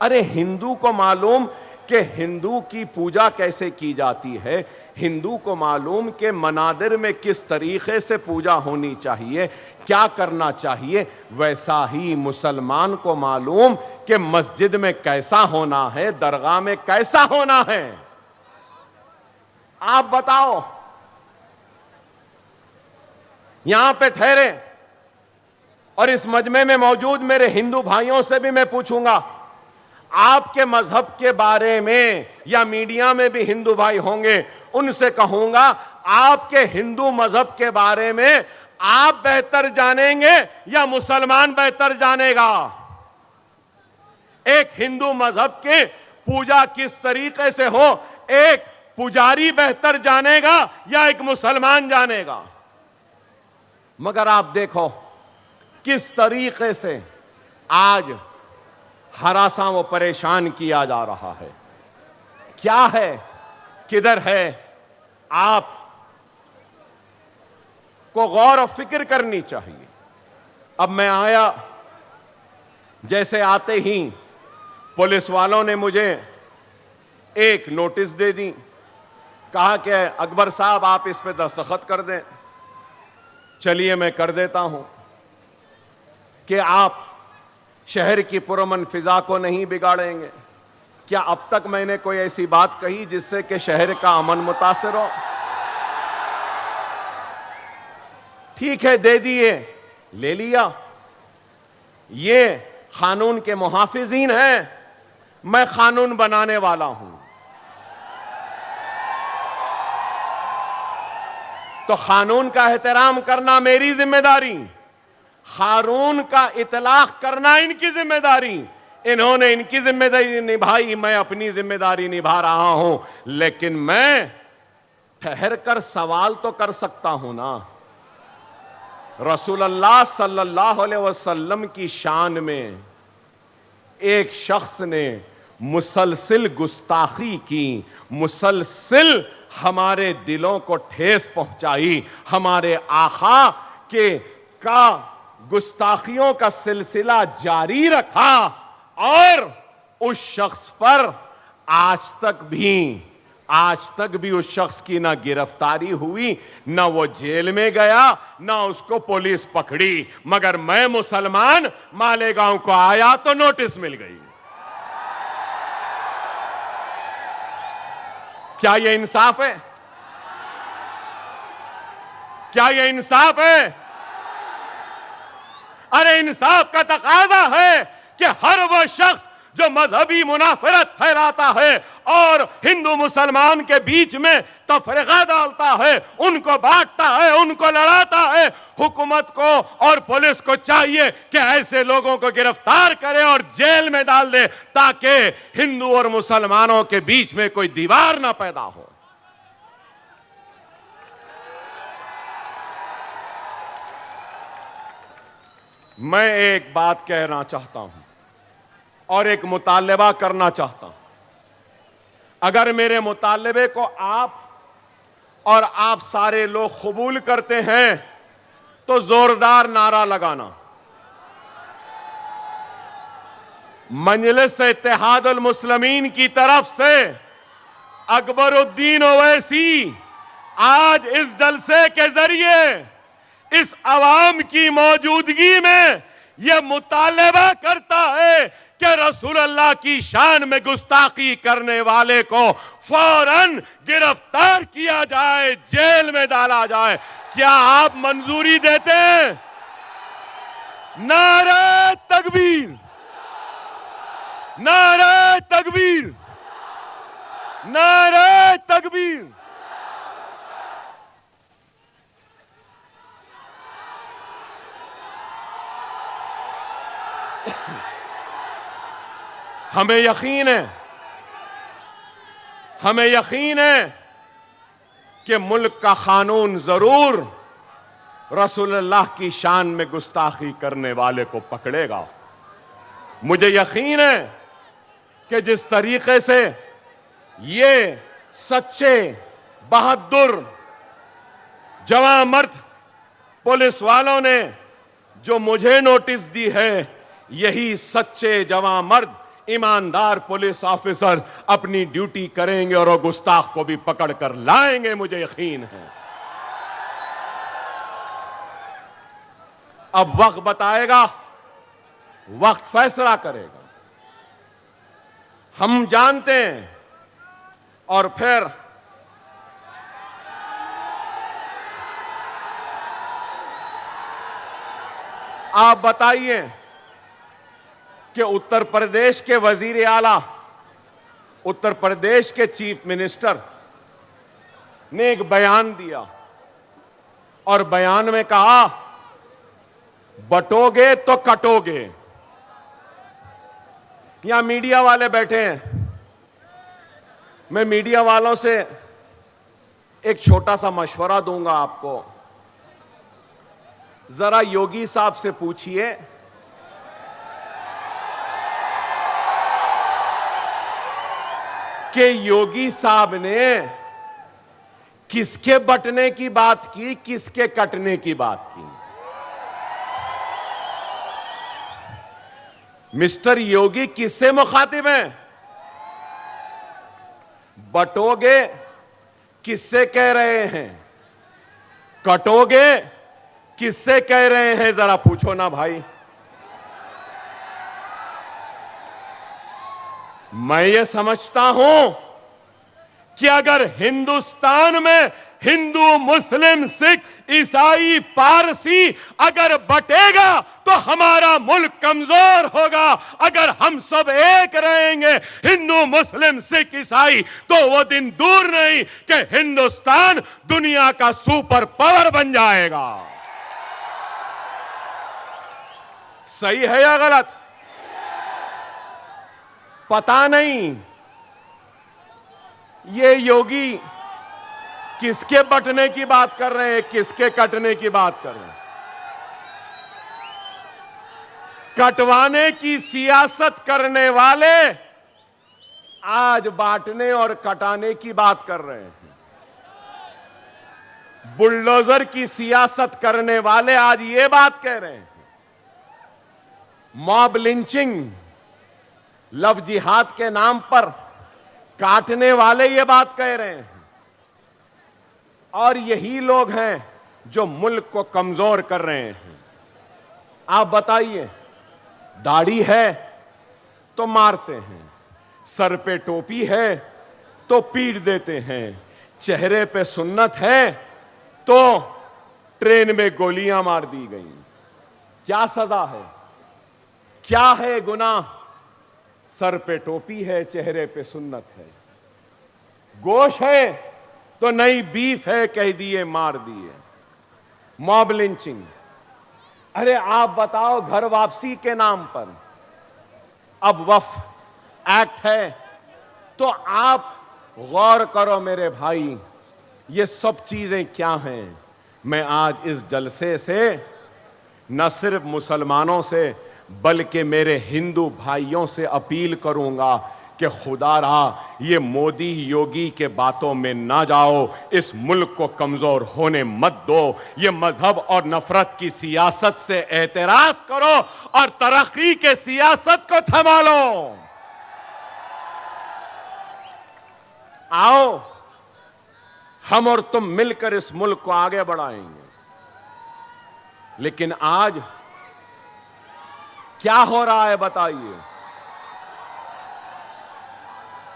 अरे हिंदू को मालूम कि हिंदू की पूजा कैसे की जाती है, हिंदू को मालूम कि मनादिर में किस तरीके से पूजा होनी चाहिए, क्या करना चाहिए। वैसा ही मुसलमान को मालूम कि मस्जिद में कैसा होना है, दरगाह में कैसा होना है। आप बताओ, यहां पे ठहरे और इस मजमे में मौजूद मेरे हिंदू भाइयों से भी मैं पूछूंगा, आपके मजहब के बारे में, या मीडिया में भी हिंदू भाई होंगे, उनसे कहूंगा आपके हिंदू मजहब के बारे में आप बेहतर जानेंगे या मुसलमान बेहतर जानेगा? एक हिंदू मजहब की पूजा किस तरीके से हो, एक पुजारी बेहतर जानेगा या एक मुसलमान जानेगा? मगर आप देखो किस तरीके से आज हरासा व परेशान किया जा रहा है। क्या है, किधर है, आप को गौर और फिक्र करनी चाहिए। अब मैं आया, जैसे आते ही पुलिस वालों ने मुझे एक नोटिस दे दी, कहा कि अकबर साहब आप इस पे दस्तखत कर दें। चलिए मैं कर देता हूं कि आप शहर की पुरअमन फिजा को नहीं बिगाड़ेंगे। क्या अब तक मैंने कोई ऐसी बात कही जिससे कि शहर का अमन मुतासिर हो? ठीक है, दे दिए, ले लिया। ये कानून के मुहाफिजीन हैं, मैं कानून बनाने वाला हूं। तो कानून का एहतराम करना मेरी जिम्मेदारी, कानून का इतलाक करना इनकी जिम्मेदारी। इन्होंने इनकी जिम्मेदारी निभाई, मैं अपनी जिम्मेदारी निभा रहा हूं। लेकिन मैं ठहर कर सवाल तो कर सकता हूं ना। रसूलुल्लाह सल्लल्लाहु अलैहि वसल्लम की शान में एक शख्स ने मुसलसिल गुस्ताखी की, मुसलसिल हमारे दिलों को ठेस पहुंचाई, हमारे आका के का गुस्ताखियों का सिलसिला जारी रखा, और उस शख्स पर आज तक भी उस शख्स की ना गिरफ्तारी हुई, ना वो जेल में गया, ना उसको पुलिस पकड़ी। मगर मैं मुसलमान मालेगांव को आया तो नोटिस मिल गई। क्या ये इंसाफ है? क्या ये इंसाफ है? अरे इंसाफ का तकाजा है कि हर वो शख्स जो मजहबी मुनाफरत फैलाता है और हिंदू मुसलमान के बीच में तफरीका डालता है, उनको बांटता है, उनको लड़ाता है, हुकूमत को और पुलिस को चाहिए कि ऐसे लोगों को गिरफ्तार करे और जेल में डाल दे, ताकि हिंदू और मुसलमानों के बीच में कोई दीवार ना पैदा हो। मैं एक बात कहना चाहता हूं और एक मुतालबा करना चाहता हूं। अगर मेरे मुतालबे को आप सारे लोग कबूल करते हैं तो जोरदार नारा लगाना। मजलिस इत्तेहादुल मुस्लिमीन की तरफ से अकबरुद्दीन ओवैसी आज इस जलसे के जरिए इस अवाम की मौजूदगी में यह मुतालबा करता है कि रसूलुल्लाह की शान में गुस्ताखी करने वाले को फौरन गिरफ्तार किया जाए, जेल में डाला जाए। क्या आप मंजूरी देते हैं? नारे तकबीर, नारे तकबीर, नारे तकबीर। हमें यकीन है कि मुल्क का कानून जरूर रसूलुल्लाह की शान में गुस्ताखी करने वाले को पकड़ेगा। मुझे यकीन है कि जिस तरीके से ये सच्चे बहादुर जवां मर्द पुलिस वालों ने जो मुझे नोटिस दी है, यही सच्चे जवां मर्द ईमानदार पुलिस ऑफिसर अपनी ड्यूटी करेंगे और वो गुस्ताख को भी पकड़ कर लाएंगे, मुझे यकीन है। अब वक्त बताएगा, वक्त फैसला करेगा। हम जानते हैं। और फिर आप बताइए कि उत्तर प्रदेश के वजीर आला, उत्तर प्रदेश के चीफ मिनिस्टर ने एक बयान दिया और बयान में कहा, बटोगे तो कटोगे। यहां मीडिया वाले बैठे हैं, मैं मीडिया वालों से एक छोटा सा मशवरा दूंगा आपको। जरा योगी साहब से पूछिए कि योगी साहब ने किसके बंटने की बात की, किसके कटने की बात की। मिस्टर योगी किससे मुखातिब हैं? बटोगे किससे कह रहे हैं? कटोगे किससे कह रहे हैं? जरा पूछो ना भाई। मैं ये समझता हूं कि अगर हिंदुस्तान में हिंदू, मुस्लिम, सिख, ईसाई, पारसी अगर बटेगा तो हमारा मुल्क कमजोर होगा। अगर हम सब एक रहेंगे, हिंदू, मुस्लिम, सिख, ईसाई, तो वो दिन दूर नहीं कि हिंदुस्तान दुनिया का सुपर पावर बन जाएगा। सही है या गलत? पता नहीं ये योगी किसके बंटने की बात कर रहे हैं, किसके कटने की बात कर रहे हैं। कटवाने की सियासत करने वाले आज बांटने और कटाने की बात कर रहे हैं। बुलडोजर की सियासत करने वाले आज ये बात कह रहे हैं। मॉब लिंचिंग, लव जिहाद के नाम पर काटने वाले ये बात कह रहे हैं। और यही लोग हैं जो मुल्क को कमजोर कर रहे हैं। आप बताइए, दाढ़ी है तो मारते हैं, सर पे टोपी है तो पीट देते हैं, चेहरे पे सुन्नत है तो ट्रेन में गोलियां मार दी गई। क्या सजा है? क्या है गुनाह? सर पे टोपी है, चेहरे पे सुन्नत है। गोश है तो नई बीफ है, कह दिए मार दिए। Mob lynching. अरे आप बताओ, घर वापसी के नाम पर अब वक्फ एक्ट है, तो आप गौर करो मेरे भाई, ये सब चीजें क्या हैं। मैं आज इस जलसे से न सिर्फ मुसलमानों से बल्कि मेरे हिंदू भाइयों से अपील करूंगा कि खुदारा ये मोदी योगी के बातों में ना जाओ, इस मुल्क को कमजोर होने मत दो। ये मजहब और नफरत की सियासत से एतराज करो और तरक्की के सियासत को थमा लो। आओ हम और तुम मिलकर इस मुल्क को आगे बढ़ाएंगे। लेकिन आज क्या हो रहा है बताइए।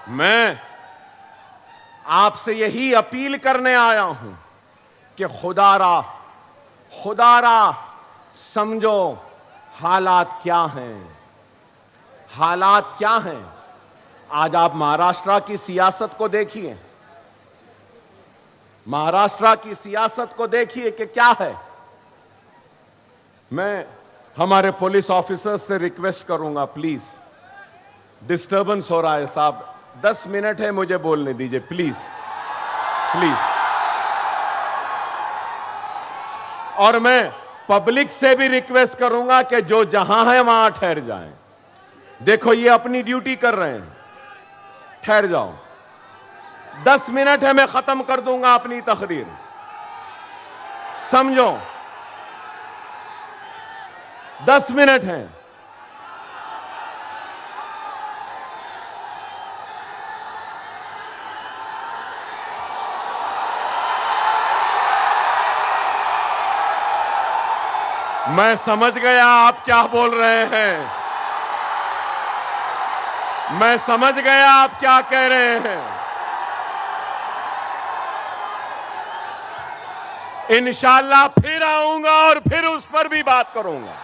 मैं आपसे यही अपील करने आया हूं कि खुदारा समझो हालात क्या हैं। हालात क्या हैं? आज आप महाराष्ट्र की सियासत को देखिए, महाराष्ट्र की सियासत को देखिए कि क्या है। मैं हमारे पुलिस ऑफिसर्स से रिक्वेस्ट करूंगा, प्लीज, डिस्टर्बेंस हो रहा है साहब, 10 मिनट है, मुझे बोलने दीजिए प्लीज प्लीज। और मैं पब्लिक से भी रिक्वेस्ट करूंगा कि जो जहां है वहां ठहर जाएं। देखो ये अपनी ड्यूटी कर रहे हैं, ठहर जाओ। 10 मिनट है, मैं खत्म कर दूंगा अपनी तकरीर, समझो। 10 मिनट हैं। मैं समझ गया आप क्या बोल रहे हैं, मैं समझ गया आप क्या कह रहे हैं। इंशाअल्लाह फिर आऊंगा और फिर उस पर भी बात करूंगा।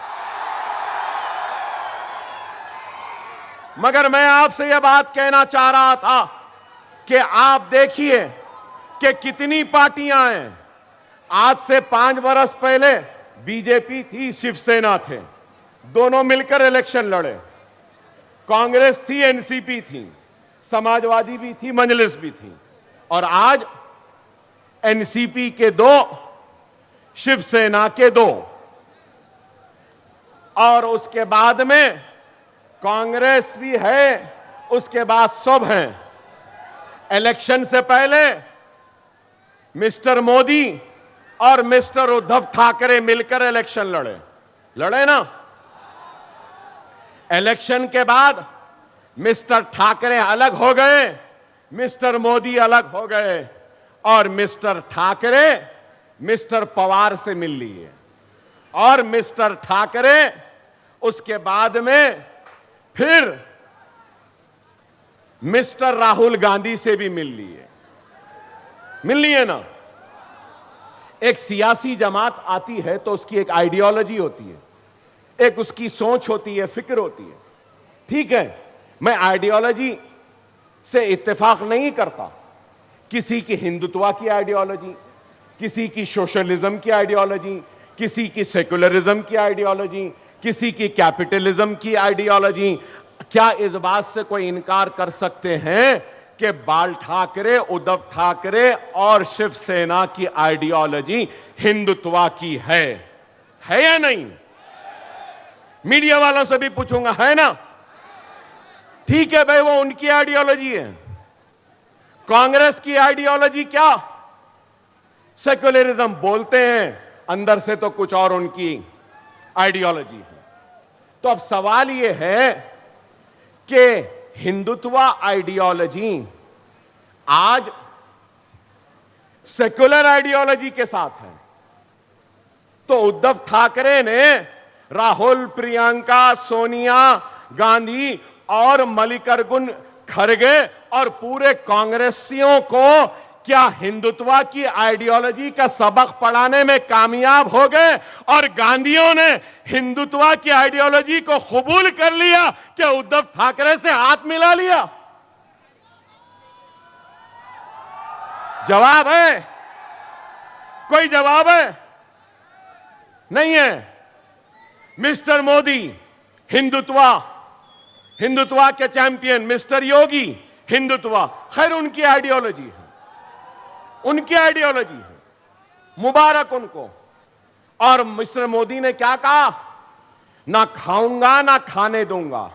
मगर मैं आपसे यह बात कहना चाह रहा था कि आप देखिए कि कितनी पार्टियां हैं। आज से 5 बरस पहले बीजेपी थी, शिवसेना थे, दोनों मिलकर इलेक्शन लड़े। कांग्रेस थी, एनसीपी थी, समाजवादी भी थी, मजलिस भी थी। और आज एनसीपी के 2, शिवसेना के 2, और उसके बाद में कांग्रेस भी है, उसके बाद सब हैं। इलेक्शन से पहले मिस्टर मोदी और मिस्टर उद्धव ठाकरे मिलकर इलेक्शन लड़े ना। इलेक्शन के बाद मिस्टर ठाकरे अलग हो गए, मिस्टर मोदी अलग हो गए और मिस्टर ठाकरे मिस्टर पवार से मिल लिए और मिस्टर ठाकरे उसके बाद में फिर मिस्टर राहुल गांधी से भी मिल लिए ना। एक सियासी जमात आती है तो उसकी एक आइडियोलॉजी होती है, एक उसकी सोच होती है, फिक्र होती है। ठीक है, मैं आइडियोलॉजी से इत्तेफाक नहीं करता। किसी की हिंदुत्व की आइडियोलॉजी, किसी की सोशलिज्म की आइडियोलॉजी, किसी की सेकुलरिज्म की आइडियोलॉजी, किसी की कैपिटलिज्म की आइडियोलॉजी, क्या इस बात से कोई इनकार कर सकते हैं कि बाल ठाकरे, उद्धव ठाकरे और शिवसेना की आइडियोलॉजी हिंदुत्व की है या नहीं? मीडिया वालों से भी पूछूंगा, है ना? ठीक है भाई, वो उनकी आइडियोलॉजी है। कांग्रेस की आइडियोलॉजी क्या? सेक्युलरिज्म बोलते हैं, अंदर से तो कुछ और उनकी आइडियोलॉजी है। तो अब सवाल यह है कि हिंदुत्व आइडियोलॉजी आज सेक्युलर आइडियोलॉजी के साथ है। तो उद्धव ठाकरे ने राहुल, प्रियंका, सोनिया गांधी और मल्लिकार्जुन खड़गे और पूरे कांग्रेसियों को क्या हिंदुत्व की आइडियोलॉजी का सबक पढ़ाने में कामयाब हो गए और गांधीयों ने हिंदुत्व की आइडियोलॉजी को कबूल कर लिया कि उद्धव ठाकरे से हाथ मिला लिया? जवाब है? कोई जवाब है? नहीं है। मिस्टर मोदी हिंदुत्व के चैंपियन, मिस्टर योगी हिंदुत्व, खैर उनकी आइडियोलॉजी है, उनकी आइडियोलॉजी है, मुबारक उनको। और मिस्टर मोदी ने क्या कहा? ना खाऊंगा ना खाने दूंगा,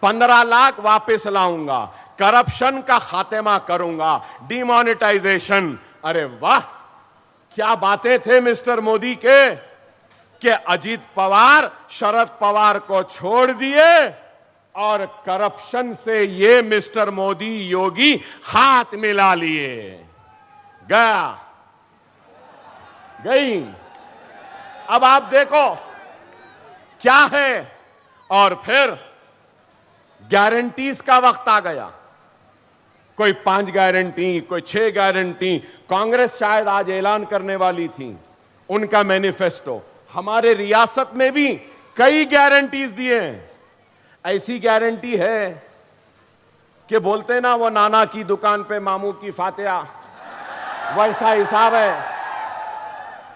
15 लाख वापस लाऊंगा, करप्शन का खात्मा करूंगा, डिमोनेटाइजेशन। अरे वाह, क्या बातें थे मिस्टर मोदी के कि अजीत पवार शरद पवार को छोड़ दिए और करप्शन से ये मिस्टर मोदी योगी हाथ मिला लिए। गई। अब आप देखो क्या है। और फिर गारंटीज का वक्त आ गया। कोई 5 गारंटी, कोई 6 गारंटी। कांग्रेस शायद आज ऐलान करने वाली थी उनका मैनिफेस्टो। हमारे रियासत में भी कई गारंटीज दिए हैं। ऐसी गारंटी है कि बोलते ना वो नाना की दुकान पे मामू की फातिहा, वैसा हिसाब है।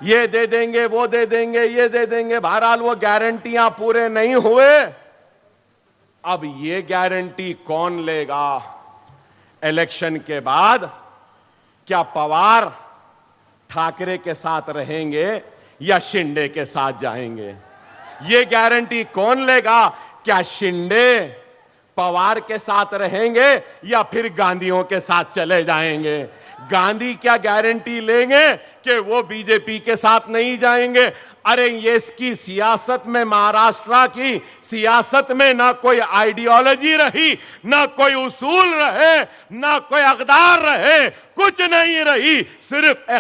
ये दे देंगे, वो दे देंगे, ये दे देंगे। बहरहाल वो गारंटियां पूरे नहीं हुए। अब ये गारंटी कौन लेगा इलेक्शन के बाद? क्या पवार ठाकरे के साथ रहेंगे या शिंदे के साथ जाएंगे? ये गारंटी कौन लेगा? क्या शिंदे पवार के साथ रहेंगे या फिर गांधीयों के साथ चले जाएंगे? गांधी क्या गारंटी लेंगे कि वो बीजेपी के साथ नहीं जाएंगे? अरे ये इसकी सियासत में, महाराष्ट्र की सियासत में ना कोई आइडियोलॉजी रही, ना कोई उसूल रहे, ना कोई अक़दार रहे, कुछ नहीं रही। सिर्फ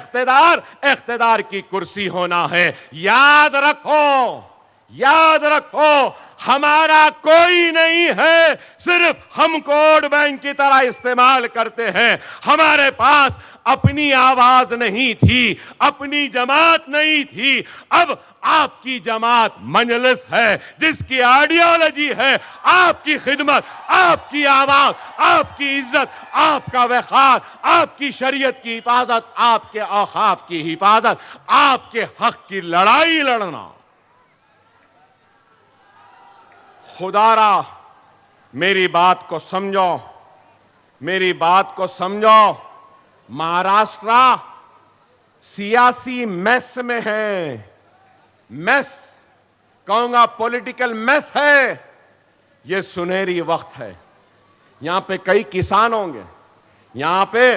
इख्तिदार की कुर्सी होना है। याद रखो, याद रखो, हमारा कोई नहीं है, सिर्फ हम वोट बैंक की तरह इस्तेमाल करते हैं। हमारे पास अपनी आवाज नहीं थी, अपनी जमात नहीं थी। अब आपकी जमात मजलिस है, जिसकी आइडियोलॉजी है आपकी खिदमत, आपकी आवाज, आपकी इज्जत, आपका वक़ार, आपकी शरीयत की हिफाजत, आपके औकाफ की हिफाजत, आपके हक की लड़ाई लड़ना। खुदारा मेरी बात को समझो, मेरी बात को समझो। महाराष्ट्र सियासी मेस में है, मेस कहूंगा, पॉलिटिकल मेस है। यह सुनहरी वक्त है। यहां पे कई किसान होंगे, यहां पे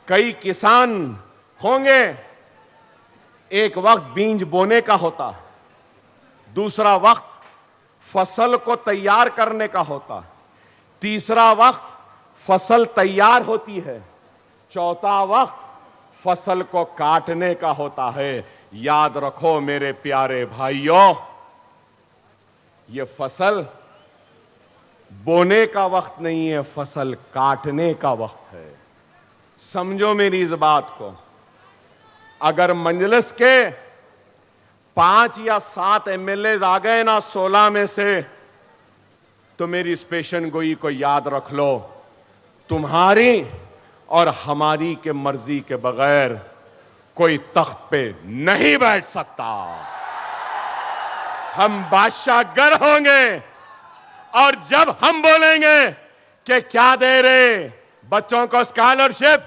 कई किसान होंगे, एक वक्त बीज बोने का होता, दूसरा वक्त फसल को तैयार करने का होता, तीसरा वक्त फसल तैयार होती है, चौथा वक्त फसल को काटने का होता है। याद रखो मेरे प्यारे भाइयों, ये फसल बोने का वक्त नहीं है, फसल काटने का वक्त है। समझो मेरी इस बात को। अगर मंजलिस के 5 या 7 एमएलए आ गए ना 16 में से, तो मेरी इस पेशन गोई को याद रख लो, तुम्हारी और हमारी के मर्जी के बगैर कोई तख्त पे नहीं बैठ सकता। हम बादशाह गर होंगे, और जब हम बोलेंगे कि क्या दे रहे बच्चों को स्कॉलरशिप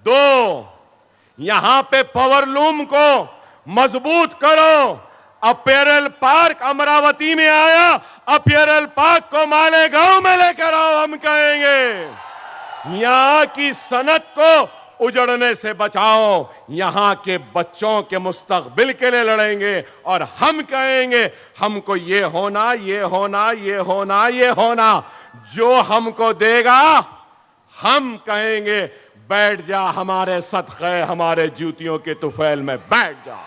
दो, यहां पे पावरलूम को मजबूत करो, अपैरल पार्क अमरावती में आया, अपैरल पार्क को मालेगांव में लेकर आओ, हम कहेंगे यहां की सनत को उजड़ने से बचाओ, यहां के बच्चों के मुस्तकबिल के लिए लड़ेंगे, और हम कहेंगे हमको ये होना, ये होना, ये होना, ये होना। जो हमको देगा हम कहेंगे बैठ जा हमारे सदक़े, हमारे जूतियों के तुफैल में बैठ जा।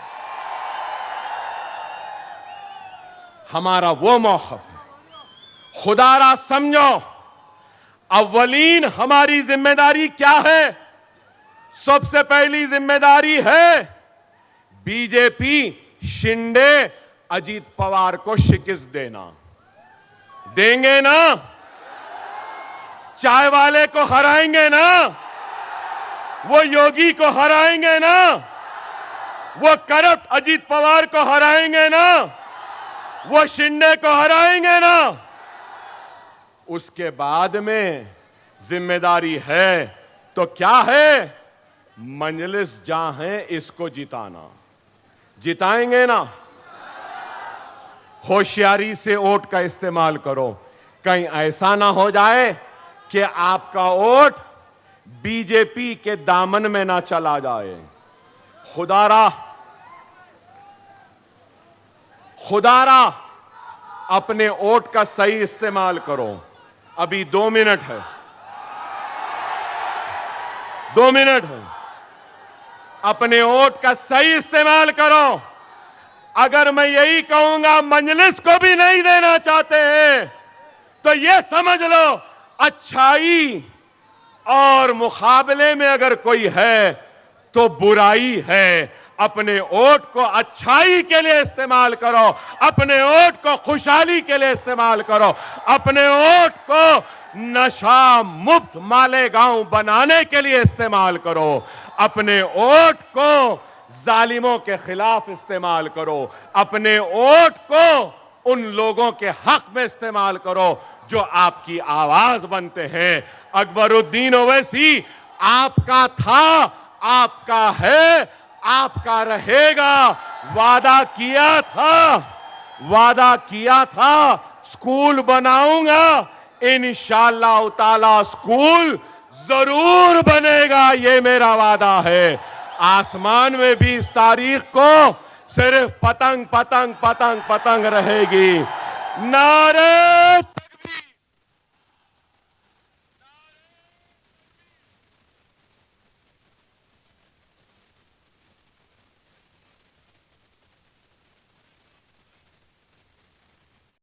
हमारा वो मौक़िफ़ है। खुदारा समझो, अव्वलीन हमारी जिम्मेदारी क्या है? सबसे पहली जिम्मेदारी है बीजेपी शिंदे अजीत पवार को शिकस्त देना। देंगे ना? चाय वाले को हराएंगे ना? वो योगी को हराएंगे ना? वो करप्ट अजीत पवार को हराएंगे ना? वो शिंदे को हराएंगे ना? उसके बाद में जिम्मेदारी है तो क्या है? मंजलिस जहां है इसको जिताना। जिताएंगे ना? होशियारी से वोट का इस्तेमाल करो, कहीं ऐसा ना हो जाए कि आपका वोट बीजेपी के दामन में ना चला जाए। खुदारा अपने वोट का सही इस्तेमाल करो। अभी 2 मिनट है, 2 मिनट है। अपने वोट का सही इस्तेमाल करो। अगर मैं यही कहूंगा मंजलिस को भी नहीं देना चाहते हैं, तो यह समझ लो अच्छाई और मुकाबले में अगर कोई है तो बुराई है। अपने वोट को अच्छाई के लिए इस्तेमाल करो, अपने वोट को खुशहाली के लिए इस्तेमाल करो, अपने वोट को नशा मुक्त मालेगांव बनाने के लिए इस्तेमाल करो, अपने वोट को जालिमों के खिलाफ इस्तेमाल करो, अपने वोट को उन लोगों के हक में इस्तेमाल करो जो आपकी आवाज बनते हैं। अकबरुद्दीन ओवैसी आपका था, आपका है, आपका रहेगा। वादा किया था स्कूल बनाऊंगा, इंशाअल्लाह ताला स्कूल जरूर बनेगा, ये मेरा वादा है। आसमान में 20 तारीख को सिर्फ पतंग पतंग पतंग पतंग रहेगी। नारे